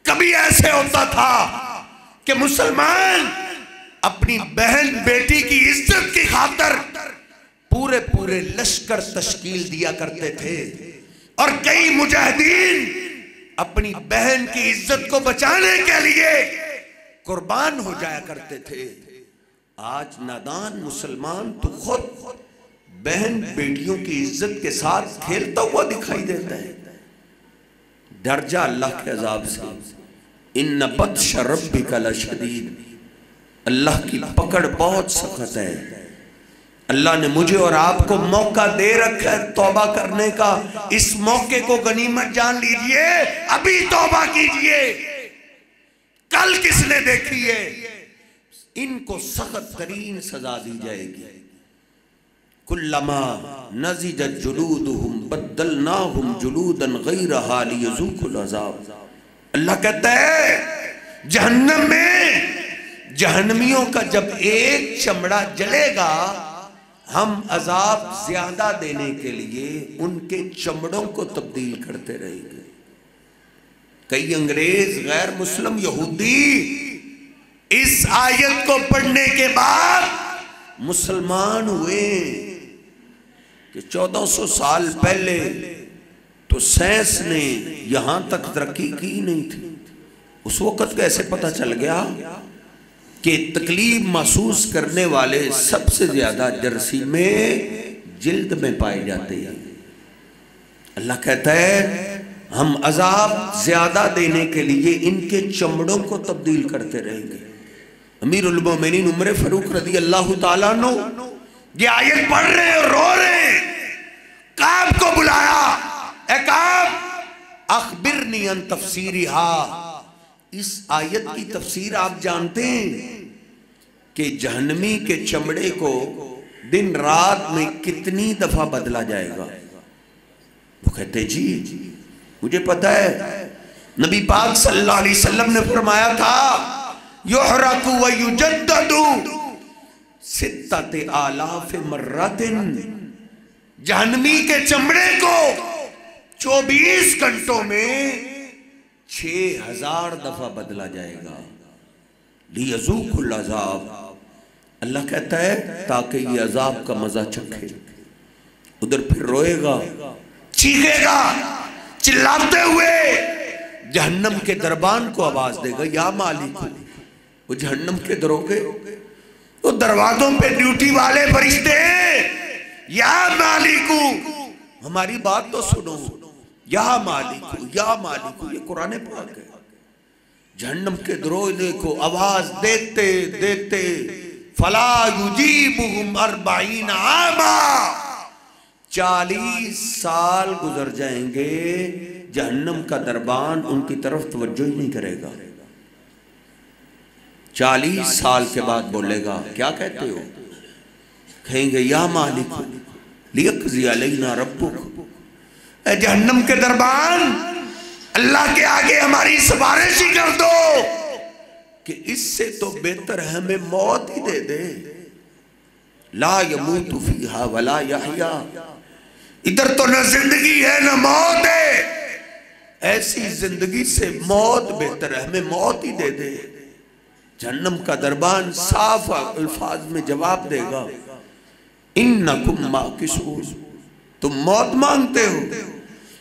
Speaker 2: کبھی ایسے ہوتا تھا کہ مسلمان اپنی بہن بیٹی کی عزت کی خاطر پورے پورے لشکر تشکیل دیا کرتے تھے، اور کئی مجاہدین اپنی بہن کی عزت کو بچانے کے لیے قربان ہو جایا کرتے تھے۔ آج نادان مسلمان تو خود بہن بیٹیوں کی عزت کے ساتھ کھیلتا ہوا دکھائی دیتا ہے۔ ڈر جا اللہ کے عذاب سے، ان بطش ربک لشدید، اللہ کی پکڑ بہت سخت ہے۔ اللہ نے مجھے اور آپ کو موقع دے رکھا ہے توبہ کرنے کا، اس موقع کو غنیمت جان لیجئے، ابھی توبہ کیجئے۔ کل کس نے دیکھی ہے؟ ان کو سخت ترین سزا دی جائے گی۔ کلما نضجت جلودہم بدلناہم جلودا غیرہا لیذوقوا العذاب۔ اللہ کہتا ہے جہنم میں جہنمیوں کا جب ایک چمڑا جلے گا ہم عذاب زیادہ دینے کے لیے ان کے چمڑوں کو تبدیل کرتے رہیں گے۔ کئی انگریز غیر مسلم یہودی اس آیت کو پڑھنے کے بعد مسلمان ہوئے کہ 1400 سال پہلے تو سائنس نے یہاں تک ترقی کی نہیں تھی، اس وقت کیسے پتہ چل گیا کہ تکلیف محسوس کرنے والے سب سے زیادہ جراثیم میں جلد میں پائے جاتے ہیں۔ اللہ کہتا ہے ہم عذاب زیادہ دینے کے لیے ان کے چمڑوں کو تبدیل کرتے رہیں گے۔ امیر المومنین عمر فاروق رضی اللہ تعالیٰ عنہ یہ آیت پڑھ رہے اور رو رہے ہیں، کعب کو بلایا، اے کعب اخبرنی عن تفسیرہا، اس آیت کی تفسیر آپ جانتے ہیں کہ جہنمی کے چمڑے کو دن رات میں کتنی دفعہ بدلا جائے گا؟ وہ کہتے جی مجھے پتا ہے، نبی پاک صلی اللہ علیہ وسلم نے فرمایا تھا یحرق ویجدد 6000 مرات، جہنمی کے چمڑے کو 24 گھنٹوں میں 6000 دفعہ بدلا جائے گا۔ لیذوقوا العذاب، اللہ کہتا ہے تاکہ یہ عذاب کا مزہ چکھے۔ ادھر پھر روئے گا، چیخے گا، چلاتے ہوئے جہنم کے دربان کو آواز دے گا یا مالک۔ وہ جہنم کے دروگے وہ دروازوں پہ ڈیوٹی والے فرشتے ہیں، یا مالکو ہماری بات تو سنو، یا مالکو یا مالکو، یہ قرآن پاک ہے۔ جہنم کے دروازے کو آواز دیتے دیتے فلا یجیبہم 40 عاما، 40 سال گزر جائیں گے، جہنم کا دربان ان کی طرف توجہ ہی نہیں کرے گا۔ 40 سال کے بعد بولے گا کیا کہتے ہو؟ کہیں گے یا مالک لیقضی علینا ربک، اے جہنم کے دربان اللہ کے آگے ہماری سفارش ہی کر دو کہ اس سے تو بہتر ہے ہمیں موت ہی دے دے۔ لا یموت فیہا ولا یحیا، ادھر تو نہ زندگی ہے نہ موت ہے، ایسی زندگی سے موت بہتر ہے، ہمیں موت ہی دے دے۔ جہنم کا دربان صاف الفاظ میں جواب دے گا انکم ماکثون، تم موت مانگتے ہو،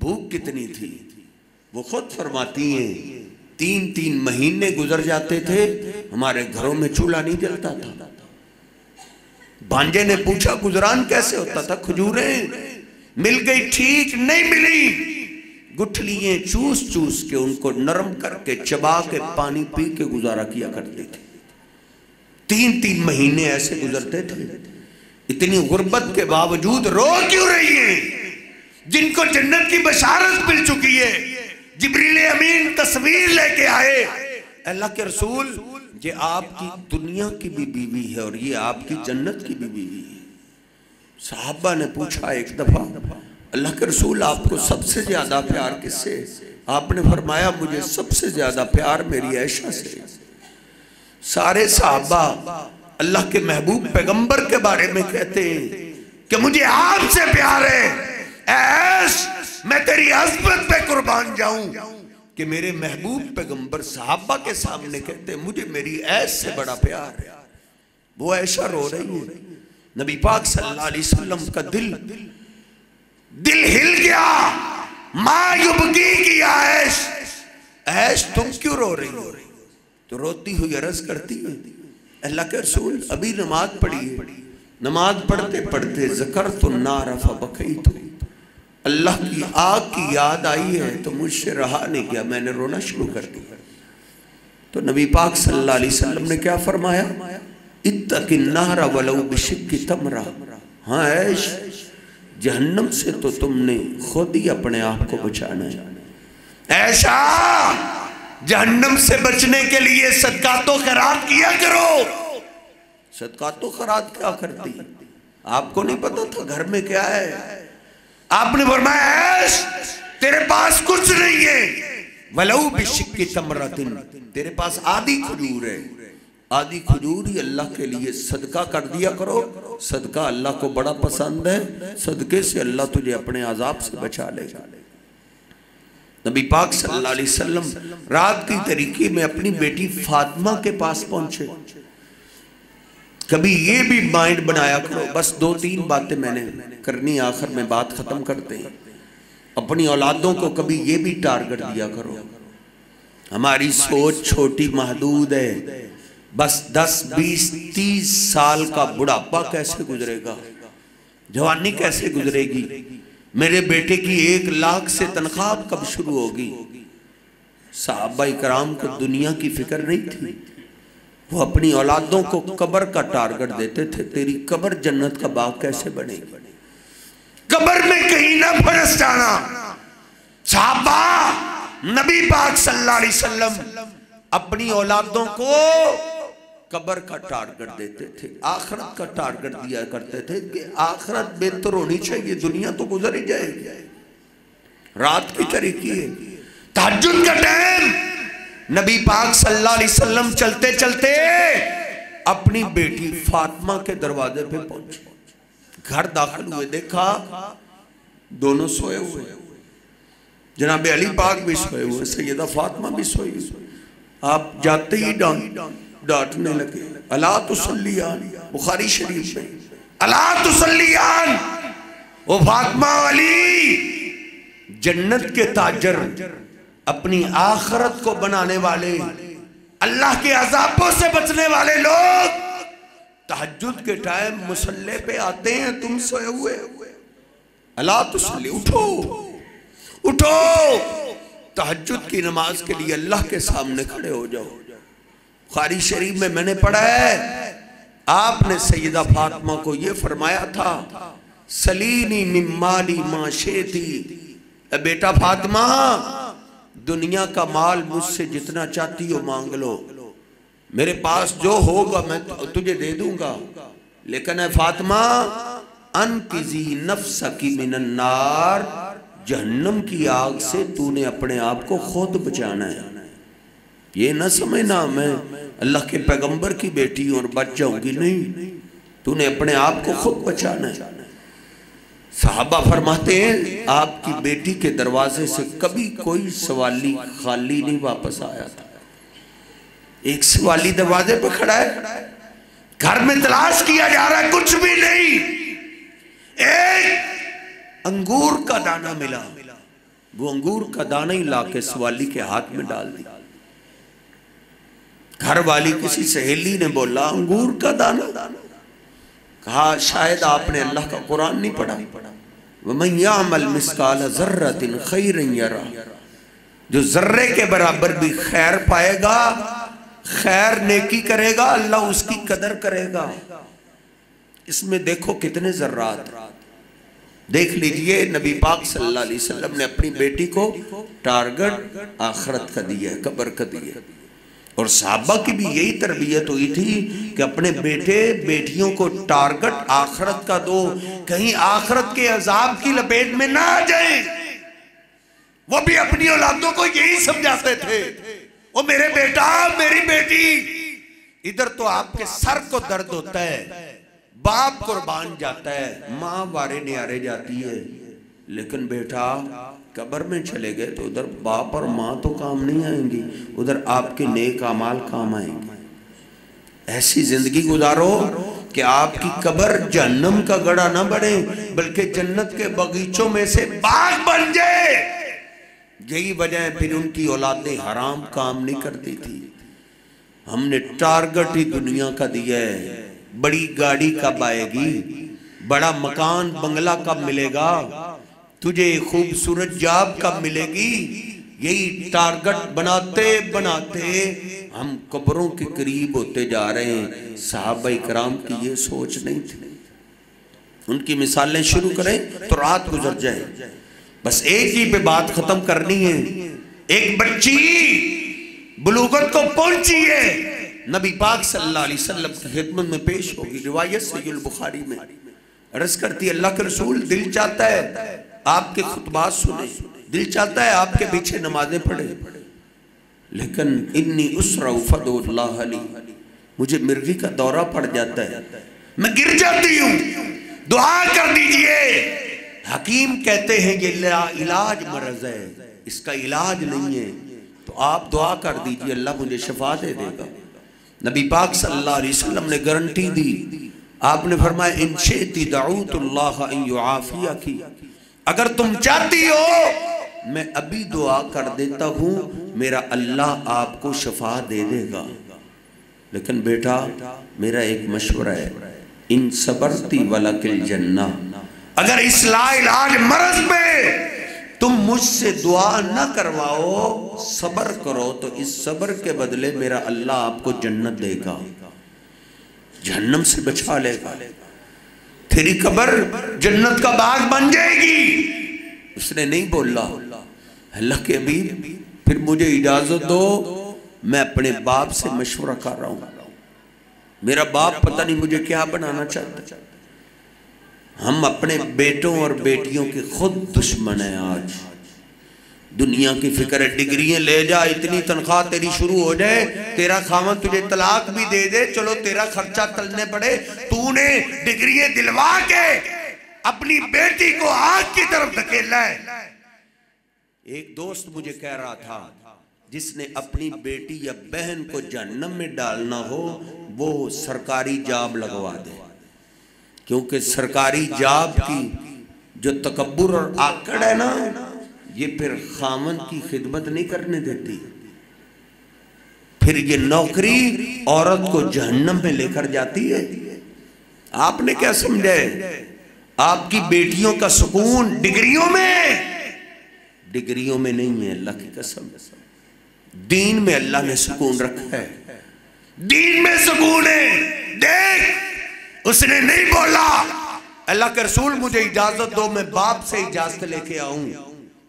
Speaker 1: بھوک کتنی تھی، وہ خود فرماتی ہیں 3 مہینے گزر جاتے تھے ہمارے گھروں میں چولہا نہیں جلتا تھا۔ بانجے نے پوچھا گزران کیسے ہوتا تھا؟ کھجوریں مل گئی ٹھیک، نہیں ملی گٹھلیاں چوس چوس کے ان کو نرم کر کے چبا کے پانی پی کے گزارا کیا کرتے تھے۔ 3 مہینے ایسے گزرتے تھے۔ اتنی غربت کے باوجود رو کیوں رہی ہیں؟ جن کو جنت کی بشارت مل چکی ہے، جبریل امین تصویر لے کے آئے، اللہ کے رسول یہ آپ کی دنیا کی بھی بیوی ہے اور یہ آپ کی جنت کی بھی بیوی ہے۔ صحابہ نے پوچھا ایک دفعہ اللہ کے رسول آپ کو سب سے زیادہ پیار کس سے؟ آپ نے فرمایا مجھے سب سے زیادہ پیار میری عائشہ سے۔ سارے صحابہ اللہ کے محبوب پیغمبر کے بارے میں کہتے ہیں کہ مجھے آپ سے پیار ہے، عائش میں تیری عظمت پہ قربان جاؤں۔ کہ میرے محبوب پیغمبر صحابہ کے سامنے کہتے ہیں مجھے میری عائش سے بڑا پیار ہے۔ وہ عائشہ رو رہی ہے، نبی پاک صلی اللہ علیہ وسلم کا دل ہل گیا۔ ما یبکی کی عائش، عائش تم کیوں رو رہی ہو؟ تو روتی ہوئی عرض کرتی ہے اللہ کے رسول ابھی نماز پڑھی ہے، نماز پڑھتے پڑھتے ذکرت النار فبکیت، اللہ کی آگ کی یاد آئی ہے تو مجھ سے رہا نہیں گیا، میں نے رونا شروع کر دیا۔ تو نبی پاک صلی اللہ علیہ وسلم نے کیا فرمایا؟ اتق النار ولو بشق تمرہ، ہاں عائش جہنم سے تو تم نے خود ہی اپنے آپ کو بچانا ہے۔ ایشا جہنم سے بچنے کے لیے صدقات و خیرات کیا کرو۔ صدقات و خیرات کیا کرتی؟ آپ کو نہیں پتا تھا گھر میں کیا ہے؟ آپ نے فرمایا عائش تیرے پاس کچھ نہیں ہے، ولو بشق تمرۃ، تیرے پاس آدھی کھجور ہے، آدھی کھجور ہی اللہ کے لیے صدقہ کر دیا کرو۔ صدقہ اللہ کو بڑا پسند ہے، صدقے سے اللہ تجھے اپنے عذاب سے بچا لے گا۔ نبی پاک صلی اللہ علیہ وسلم رات کی طریقے میں اپنی بیٹی فاطمہ کے پاس پہنچے۔ کبھی یہ بھی مائنڈ بنایا کرو، بس 2-3 باتیں میں نے کرنی، آخر میں بات ختم کرتے ہیں۔ اپنی اولادوں کو کبھی یہ بھی ٹارگٹ دیا کرو، ہماری سوچ چھوٹی محدود ہے، بس 10-20-30 سال کا بڑھاپا کیسے گزرے گا، جوانی کیسے گزرے گی، میرے بیٹے کی 1 لاکھ سے تنخواہ کب شروع ہوگی۔ صحابہ کرام کو دنیا کی فکر نہیں تھی، وہ اپنی اولادوں کو قبر کا ٹارگٹ دیتے تھے، تیری قبر جنت کا باغ کیسے بنے گی، قبر میں کہیں نہ پھنس جانا۔ صحابہ نبی پاک صلی اللہ علیہ وسلم اپنی اولادوں کو قبر کا ٹارگٹ دیتے تھے، آخرت کا ٹارگٹ دیا کرتے تھے کہ آخرت بہتر ہونی چاہیے، دنیا تو گزر ہی جائے گی۔ رات کی طریقے ہے، تہجد کا ٹائم، نبی پاک صلی اللہ علیہ وسلم چلتے چلتے اپنی بیٹی فاطمہ کے دروازے پہ پہنچے، گھر داخل ہوئے، دیکھا دونوں سوئے ہوئے، جناب علی پاک بھی سوئے ہوئے، سیدہ فاطمہ بھی سوئی ہوئی۔ آپ جاتے ہی ڈانٹنے لگے، الا تصلیان، بخاری شریف میں الا تصلیان، وہ فاطمہ علی جنت کے تاجر، اپنی آخرت کو بنانے والے، اللہ کے عذابوں سے بچنے والے لوگ تہجد کے ٹائم مصلی پہ آتے ہیں، تم سوئے ہوئے، الا تصلی، اٹھو اٹھو، تہجد کی نماز کے لیے اللہ کے سامنے کھڑے ہو جاؤ۔ بخاری شریف میں نے پڑھا ہے آپ نے سیدہ فاطمہ کو یہ فرمایا تھا، سلینی من مالی ما شئتی، اے بیٹا فاطمہ دنیا کا مال مجھ سے جتنا چاہتی ہو مانگ لو، میرے پاس جو ہوگا میں تجھے دے دوں گا، لیکن اے فاطمہ انقذی نفسکی من النار، جہنم کی آگ سے تو نے اپنے آپ کو خود بچانا ہے۔ یہ نہ سمجھنا میں اللہ کے پیغمبر کی بیٹی ہوں اور بچ جاؤں گی، نہیں، تو نے اپنے آپ کو خود بچانا ہے۔ صحابہ فرماتے ہیں آپ کی بیٹی کے دروازے سے کبھی کوئی سوالی خالی نہیں واپس آیا تھا۔ ایک سوالی دروازے پہ کھڑا ہے، گھر میں تلاش کیا جا رہا ہے، کچھ بھی نہیں، ایک
Speaker 2: انگور کا دانہ ملا، وہ انگور کا دانہ ہی لا کے سوالی کے ہاتھ میں ڈال دی۔ گھر والی کسی سہیلی نے بولا انگور کا دانہ، کہا شاید آپ نے اللہ کا قرآن نہیں پڑھا، وَمَنْ يَعْمَلْ مِثْقَالَ ذَرَّةٍ خَيْرًا يَرَهُ، جو ذرے کے برابر بھی خیر پائے گا، خیر نیکی کرے گا، اللہ اس کی قدر کرے گا۔ اس میں دیکھو کتنے ذرات، دیکھ لیجئے نبی پاک صلی اللہ علیہ وسلم نے اپنی بیٹی کو ٹارگٹ آخرت کا دیا ہے، قبر کا دیا ہے، اور صحابہ کی بھی یہی تربیت ہوئی تھی کہ اپنے بیٹے بیٹیوں کو ٹارگٹ آخرت کا دو، کہیں آخرت کے عذاب کی لپیٹ میں نہ آ جائیں۔ وہ بھی اپنی اولادوں کو یہی سمجھاتے تھے، وہ میرے بیٹا میری بیٹی، ادھر تو آپ کے سر کو درد ہوتا ہے، باپ قربان جاتا ہے، ماں وارے نیارے جاتی ہے، لیکن بیٹا قبر میں چلے گئے تو ادھر باپ اور ماں تو کام نہیں آئیں گی، ادھر آپ کے نیک اعمال کام آئیں گے۔ ایسی زندگی گزارو کہ آپ کی قبر جہنم کا گڑھا نہ بنے بلکہ جنت کے باغیچوں میں سے باغ بن جائے۔ یہی وجہ ہے پھر ان کی اولادیں حرام کام نہیں کرتی تھی۔ ہم نے ٹارگٹ ہی دنیا کا دیا ہے، بڑی گاڑی کب آئے گی، بڑا مکان بنگلہ کب ملے گا، تجھے خوبصورت جاب کب ملے گی، یہی ٹارگٹ بناتے بناتے ہم قبروں کے قریب ہوتے جا رہے ہیں۔ صحابہ کرام کی یہ سوچ نہیں تھی۔ ان کی مثالیں شروع کریں تو رات گزر جائے، بس ایک ہی پہ بات ختم کرنی ہے۔ ایک بچی بلوغت کو پہنچی ہے، نبی پاک صلی اللہ علیہ وسلم کی خدمت میں پیش ہوگی، روایت صحیح البخاری میں عرض کرتی اللہ کے رسول دل چاہتا ہے آپ کے خطبات سنیں، دل چاہتا ہے آپ کے پیچھے نمازیں پڑھیں، لیکن انی اسرع فدعوا اللہ لی، مجھے مرغی کا دورہ پڑ جاتا ہے، میں گر جاتی ہوں، دعا کر دیجئے۔ حکیم کہتے ہیں یہ علاج مرض ہے، اس کا علاج نہیں ہے، تو آپ دعا کر دیجئے اللہ مجھے شفا دے دے گا۔ نبی پاک صلی اللہ علیہ وسلم نے گارنٹی دی، آپ نے فرمایا ان شئتی دعوت اللہ ان یعافیکی، اگر تم چاہتی ہو میں ابھی دعا کر دیتا ہوں میرا اللہ آپ کو شفا دے دے گا، لیکن بیٹا میرا ایک مشورہ ہے، ان صبرتی ولک الجنہ، اگر اس لا علاج مرض میں تم مجھ سے دعا نہ کرواؤ، صبر کرو تو اس صبر کے بدلے میرا اللہ آپ کو جنت دے گا، جہنم سے بچا لے گا، تیری قبر جنت کا باغ بن جائے گی۔ اس نے نہیں بولا اللہ کے حبیب پھر مجھے اجازت دو، میں اپنے باپ سے مشورہ کر رہا ہوں، میرا باپ پتہ نہیں مجھے کیا بنانا چاہتا۔ ہم اپنے بیٹوں اور بیٹیوں کے خود دشمن ہیں۔ آج دنیا کی فکر ہے، ڈگریاں لے جا، اتنی تنخواہ تیری شروع ہو جائے، تیرا خاوند تجھے طلاق بھی دے دے، چلو تیرا خرچہ تلنے پڑے، تو نے ڈگریاں دلوا کے اپنی بیٹی کو آگ کی طرف دھکیلا ہے۔ ایک دوست مجھے کہہ رہا تھا جس نے اپنی بیٹی یا بہن کو جہنم میں ڈالنا ہو وہ سرکاری جاب لگوا دے، کیونکہ سرکاری جاب کی جو تکبر اور آکڑ ہے نا، یہ پھر خامن کی خدمت نہیں کرنے دیتی، پھر یہ نوکری عورت کو جہنم میں لے کر جاتی ہے۔ آپ نے کیا سمجھا ہے؟ آپ کی بیٹیوں کا سکون ڈگریوں میں نہیں ہے، اللہ کی قسم، دین میں اللہ نے سکون رکھا ہے، دین میں سکون ہے۔ دیکھ اس نے نہیں بولا اللہ کے رسول مجھے اجازت دو میں باپ سے اجازت لے کے آؤں،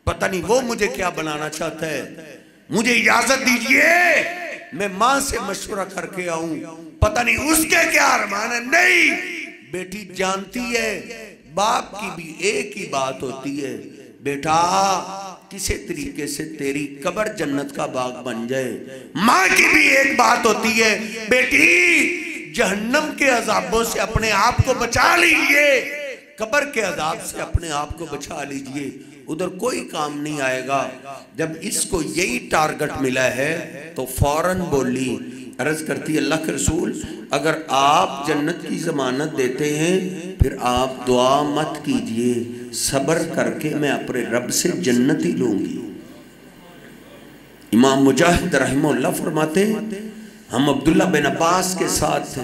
Speaker 2: پتہ نہیں وہ مجھے کیا بنانا چاہتا ہے، مجھے اجازت دیجئے میں ماں سے مشورہ کر کے آؤں، پتہ نہیں اس کے کیا ارمان ہے۔ نہیں، بیٹی جانتی ہے باپ کی بھی ایک ہی بات ہوتی ہے، بیٹا کسی طریقے سے تیری قبر جنت کا باغ بن جائے۔ ماں کی بھی ایک بات ہوتی ہے، بیٹی جہنم کے عذابوں سے اپنے آپ کو بچا لیجئے، قبر کے عذاب سے اپنے آپ کو بچا لیجئے، ادھر کوئی کام نہیں آئے گا۔ جب اس کو یہی ٹارگٹ ملا ہے تو فوراً بولی، عرض کرتی اللہ کے رسول اگر آپ جنت کی ضمانت دیتے ہیں پھر آپ دعا مت کیجئے،
Speaker 1: صبر کر کے میں اپنے رب سے جنت ہی لوں گی۔ امام مجاہد رحمہ اللہ فرماتے ہیں ہم عبداللہ بن عباس کے ساتھ تھے،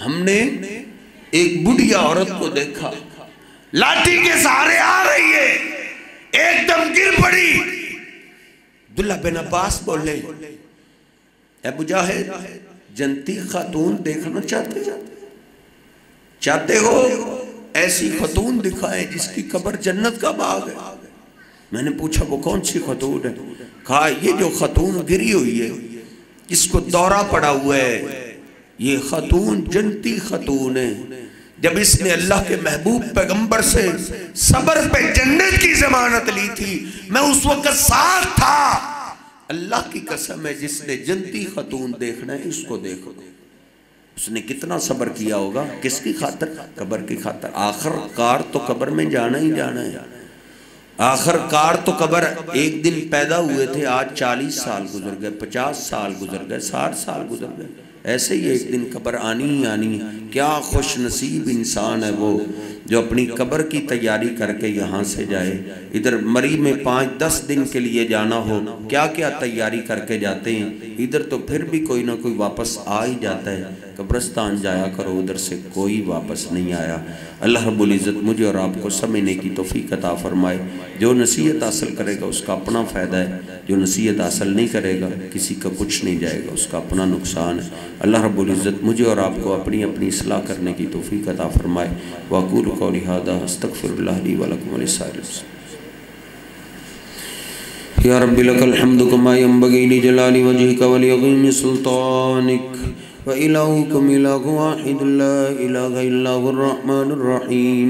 Speaker 1: ہم نے ایک بڑھیا عورت کو دیکھا،
Speaker 2: لاٹھی کے سہارے آ رہی ہے، ایک دم گر پڑی۔
Speaker 1: عبداللہ بن عباس بولے اے مجاہد جنتی خاتون دیکھنا چاہتے ہو؟ ایسی خاتون دکھائے جس کی قبر جنت کا باغ ہے۔ میں نے پوچھا وہ کون سی خاتون ہے؟ کہا یہ جو خاتون گری ہوئی ہے، اس کو دورہ پڑا ہوا ہے، یہ خاتون جنتی خاتون ہے۔ جب اس نے اللہ کے محبوب پیغمبر سے صبر پہ جنت کی ضمانت لی تھی، میں اس وقت ساتھ تھا۔ اللہ کی قسم ہے جس نے جنتی خاتون دیکھنا ہے اس کو دیکھو۔ اس نے کتنا صبر کیا ہوگا، کس کی خاطر؟ قبر کی خاطر۔ آخر کار تو قبر میں جانا ہی جانا ہے، آخر کار تو قبر۔ ایک دن پیدا ہوئے تھے، آج 40 سال گزر گئے، 50 سال گزر گئے، 60 سال گزر گئے، ایسے ہی ایک دن قبر آنی ہی آنی۔ کیا خوش نصیب انسان ہے وہ جو اپنی قبر کی تیاری کر کے یہاں سے جائے۔ ادھر مری میں 5-10 دن کے لیے جانا ہو، کیا کیا تیاری کر کے جاتے ہیں، ادھر تو پھر بھی کوئی نہ کوئی واپس آ ہی جاتا ہے۔ قبرستان جایا کرو، ادھر سے کوئی واپس نہیں آیا۔ اللہ رب العزت مجھے اور آپ کو سمجھنے کی توفیق عطا فرمائے۔ جو نصیحت حاصل کرے گا اس کا اپنا فائدہ ہے، جو نصیحت حاصل نہیں کرے گا کسی کا کچھ نہیں جائے گا، اس کا اپنا نقصان ہے۔ اللہ رب العزت مجھے اور آپ کو اپنی اصلاح کرنے کی توفیق عطا فرمائے۔ وَأَقُولُ قَوْلِي هَٰذَا أَسْتَغْفِرُ اللَّهَ لِي وَلَكُمْ وَلِسَائِرِ الْمُسْلِمِينَ۔ یا رب لک الحمد کما ینبغی لجلال وجهک ولعظیم سلطانک وإلہکم الہ واحد لا الہ الا هو الرحمن الرحیم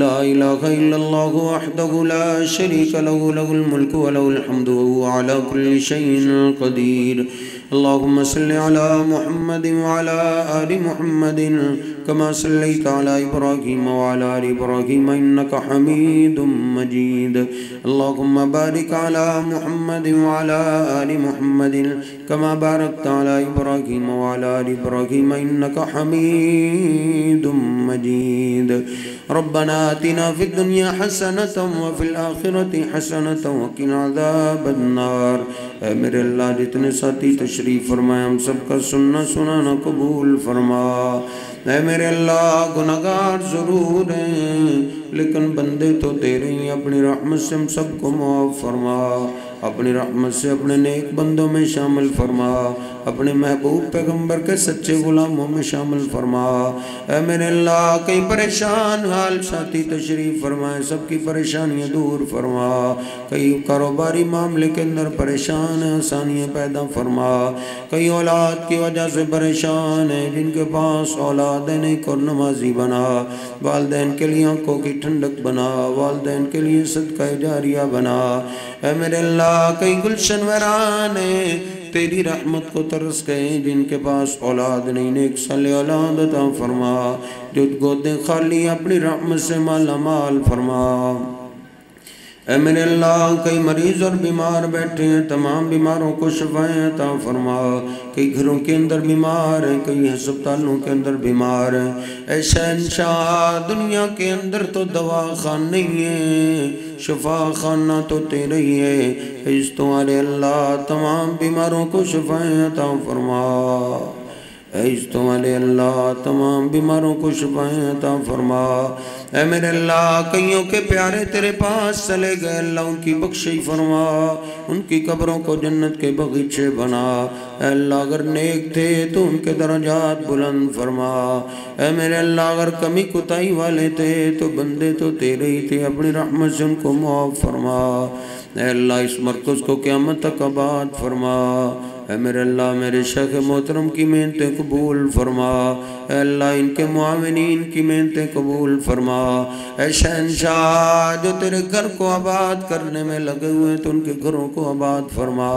Speaker 1: لا الہ الا اللہ وحدہ لا شریک له له الملک وله الحمد وهو على كل شيء قدیر۔ اللهم صل على محمد وعلى آل محمد كما صليت على إبراهيم وعلى آل إبراهيم إنك حميد مجيد۔ اللهم بارك على محمد وعلى آل محمد كما باركت على إبراهيم وعلى آل إبراهيم إنك حميد مجيد۔ ربنا آتنا في الدنيا حسنة وفي الآخرة حسنة وقنا عذاب النار۔ اے میرے اللہ جتنے ساتھی تشریف فرمائے ہم سب کا سننا سنانا قبول فرما۔ اے میرے اللہ گناہگار ضرور ہیں لیکن بندے تو تیرے ہیں، اپنی رحمت سے ہم سب کو معاف فرما، اپنی رحمت سے اپنے نیک بندوں میں شامل فرما، اپنے محبوب پیغمبر کے سچے غلاموں میں شامل فرما۔ اے میرے اللہ کئی پریشان حال ساتھی تشریف فرمائے، سب کی پریشانیاں دور فرما، کئی کاروباری معاملے کے اندر پریشان ہیں آسانیاں پیدا فرما، کئی اولاد کی وجہ سے پریشان ہیں جن کے پاس اولاد ہے نہیں کو نمازی بنا، والدین کے لیے آنکھوں کی ٹھنڈک بنا، والدین کے لیے صدقہ جاریہ بنا۔ اے میرے اللہ کئی گلشن ویران ہیں تیری رحمت کو ترس گئے جن کے پاس اولاد نہیں، نیک صالح اولاد عطا فرما، جو گودیں خالی اپنی رحمت سے مالا مال فرما۔ اے میرے اللہ کئی مریض اور بیمار بیٹھے ہیں، تمام بیماروں کو شفائیں عطا فرما، کئی گھروں کے اندر بیمار ہیں، کئی ہسپتالوں کے اندر بیمار ہیں۔ اے شہنشاہ دنیا کے اندر تو دوا خان نہیں ہے، شفا خانہ تو تیرے ہی ہے، اس تمہارے اللہ تمام بیماروں کو شفائیں عطا فرما، اس تمہارے اللہ تمام بیماروں کو شفائیں عطا فرما۔ اے میرے اللہ کئیوں کے پیارے تیرے پاس چلے گئے، اللہ ان کی بخشش فرما، ان کی قبروں کو جنت کے باغیچے بنا۔ اے اللہ اگر نیک تھے تو ان کے درجات بلند فرما، اے میرے اللہ اگر کمی کوتاہی والے تھے تو بندے تو تیرے ہی تھے، اپنی رحمت سے ان کو معاف فرما۔ اے اللہ اس مرکز کو قیامت تک آباد فرما۔ اے میرے اللہ میرے شیخ محترم کی محنتیں قبول فرما، اے اللہ ان کے معاونین کی محنتیں قبول فرما۔ اے شہنشاہ جو تیرے گھر کو آباد کرنے میں لگے ہوئے تو ان کے گھروں کو آباد فرما،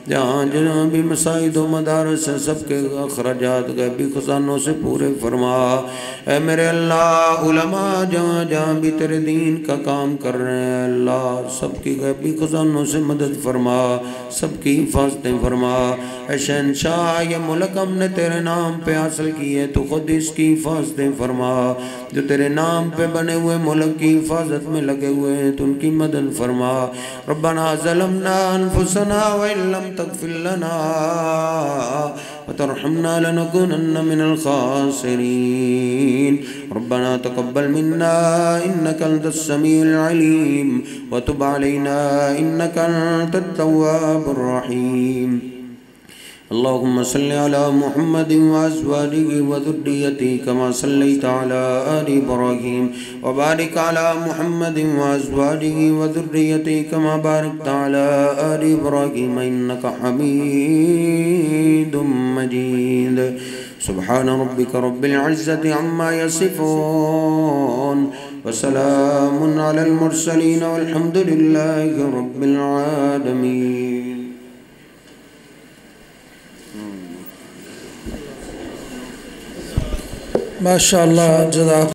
Speaker 1: جہاں جہاں بھی مساجد و مدارس ہیں سب کے اخراجات غیبی خزانوں سے پورے فرما۔ اے میرے اللہ علماء جہاں جہاں بھی تیرے دین کا کام کر رہے ہیں اللہ سب کی غیبی خزانوں سے مدد فرما، سب کی حفاظتیں فرما۔ اے شہنشاہ یہ ملک ہم نے تیرے نام پہ حاصل کی ہے، تو خود اس کی حفاظتیں فرما، جو تیرے نام پہ بنے ہوئے ملک کی حفاظت میں لگے ہوئے ہیں تو ان کی مدد فرما۔ ربنا ظلمنا انفسنا وإن لم تغفر لنا وترحمنا لنكونن من الخاسرين۔ ربنا تقبل منا إنك أنت السميع العليم وتب علينا إنك أنت التواب الرحيم۔ اللهم صل على محمد وأزواجه وذريته كما صليت على آل إبراهيم، وبارك على محمد وأزواجه وذريته كما باركت على آل إبراهيم إنك حميد مجيد۔ سبحان ربك رب العزة عما يصفون وسلام على المرسلين والحمد لله رب العالمين۔
Speaker 3: ماشاءاللہ، جزاک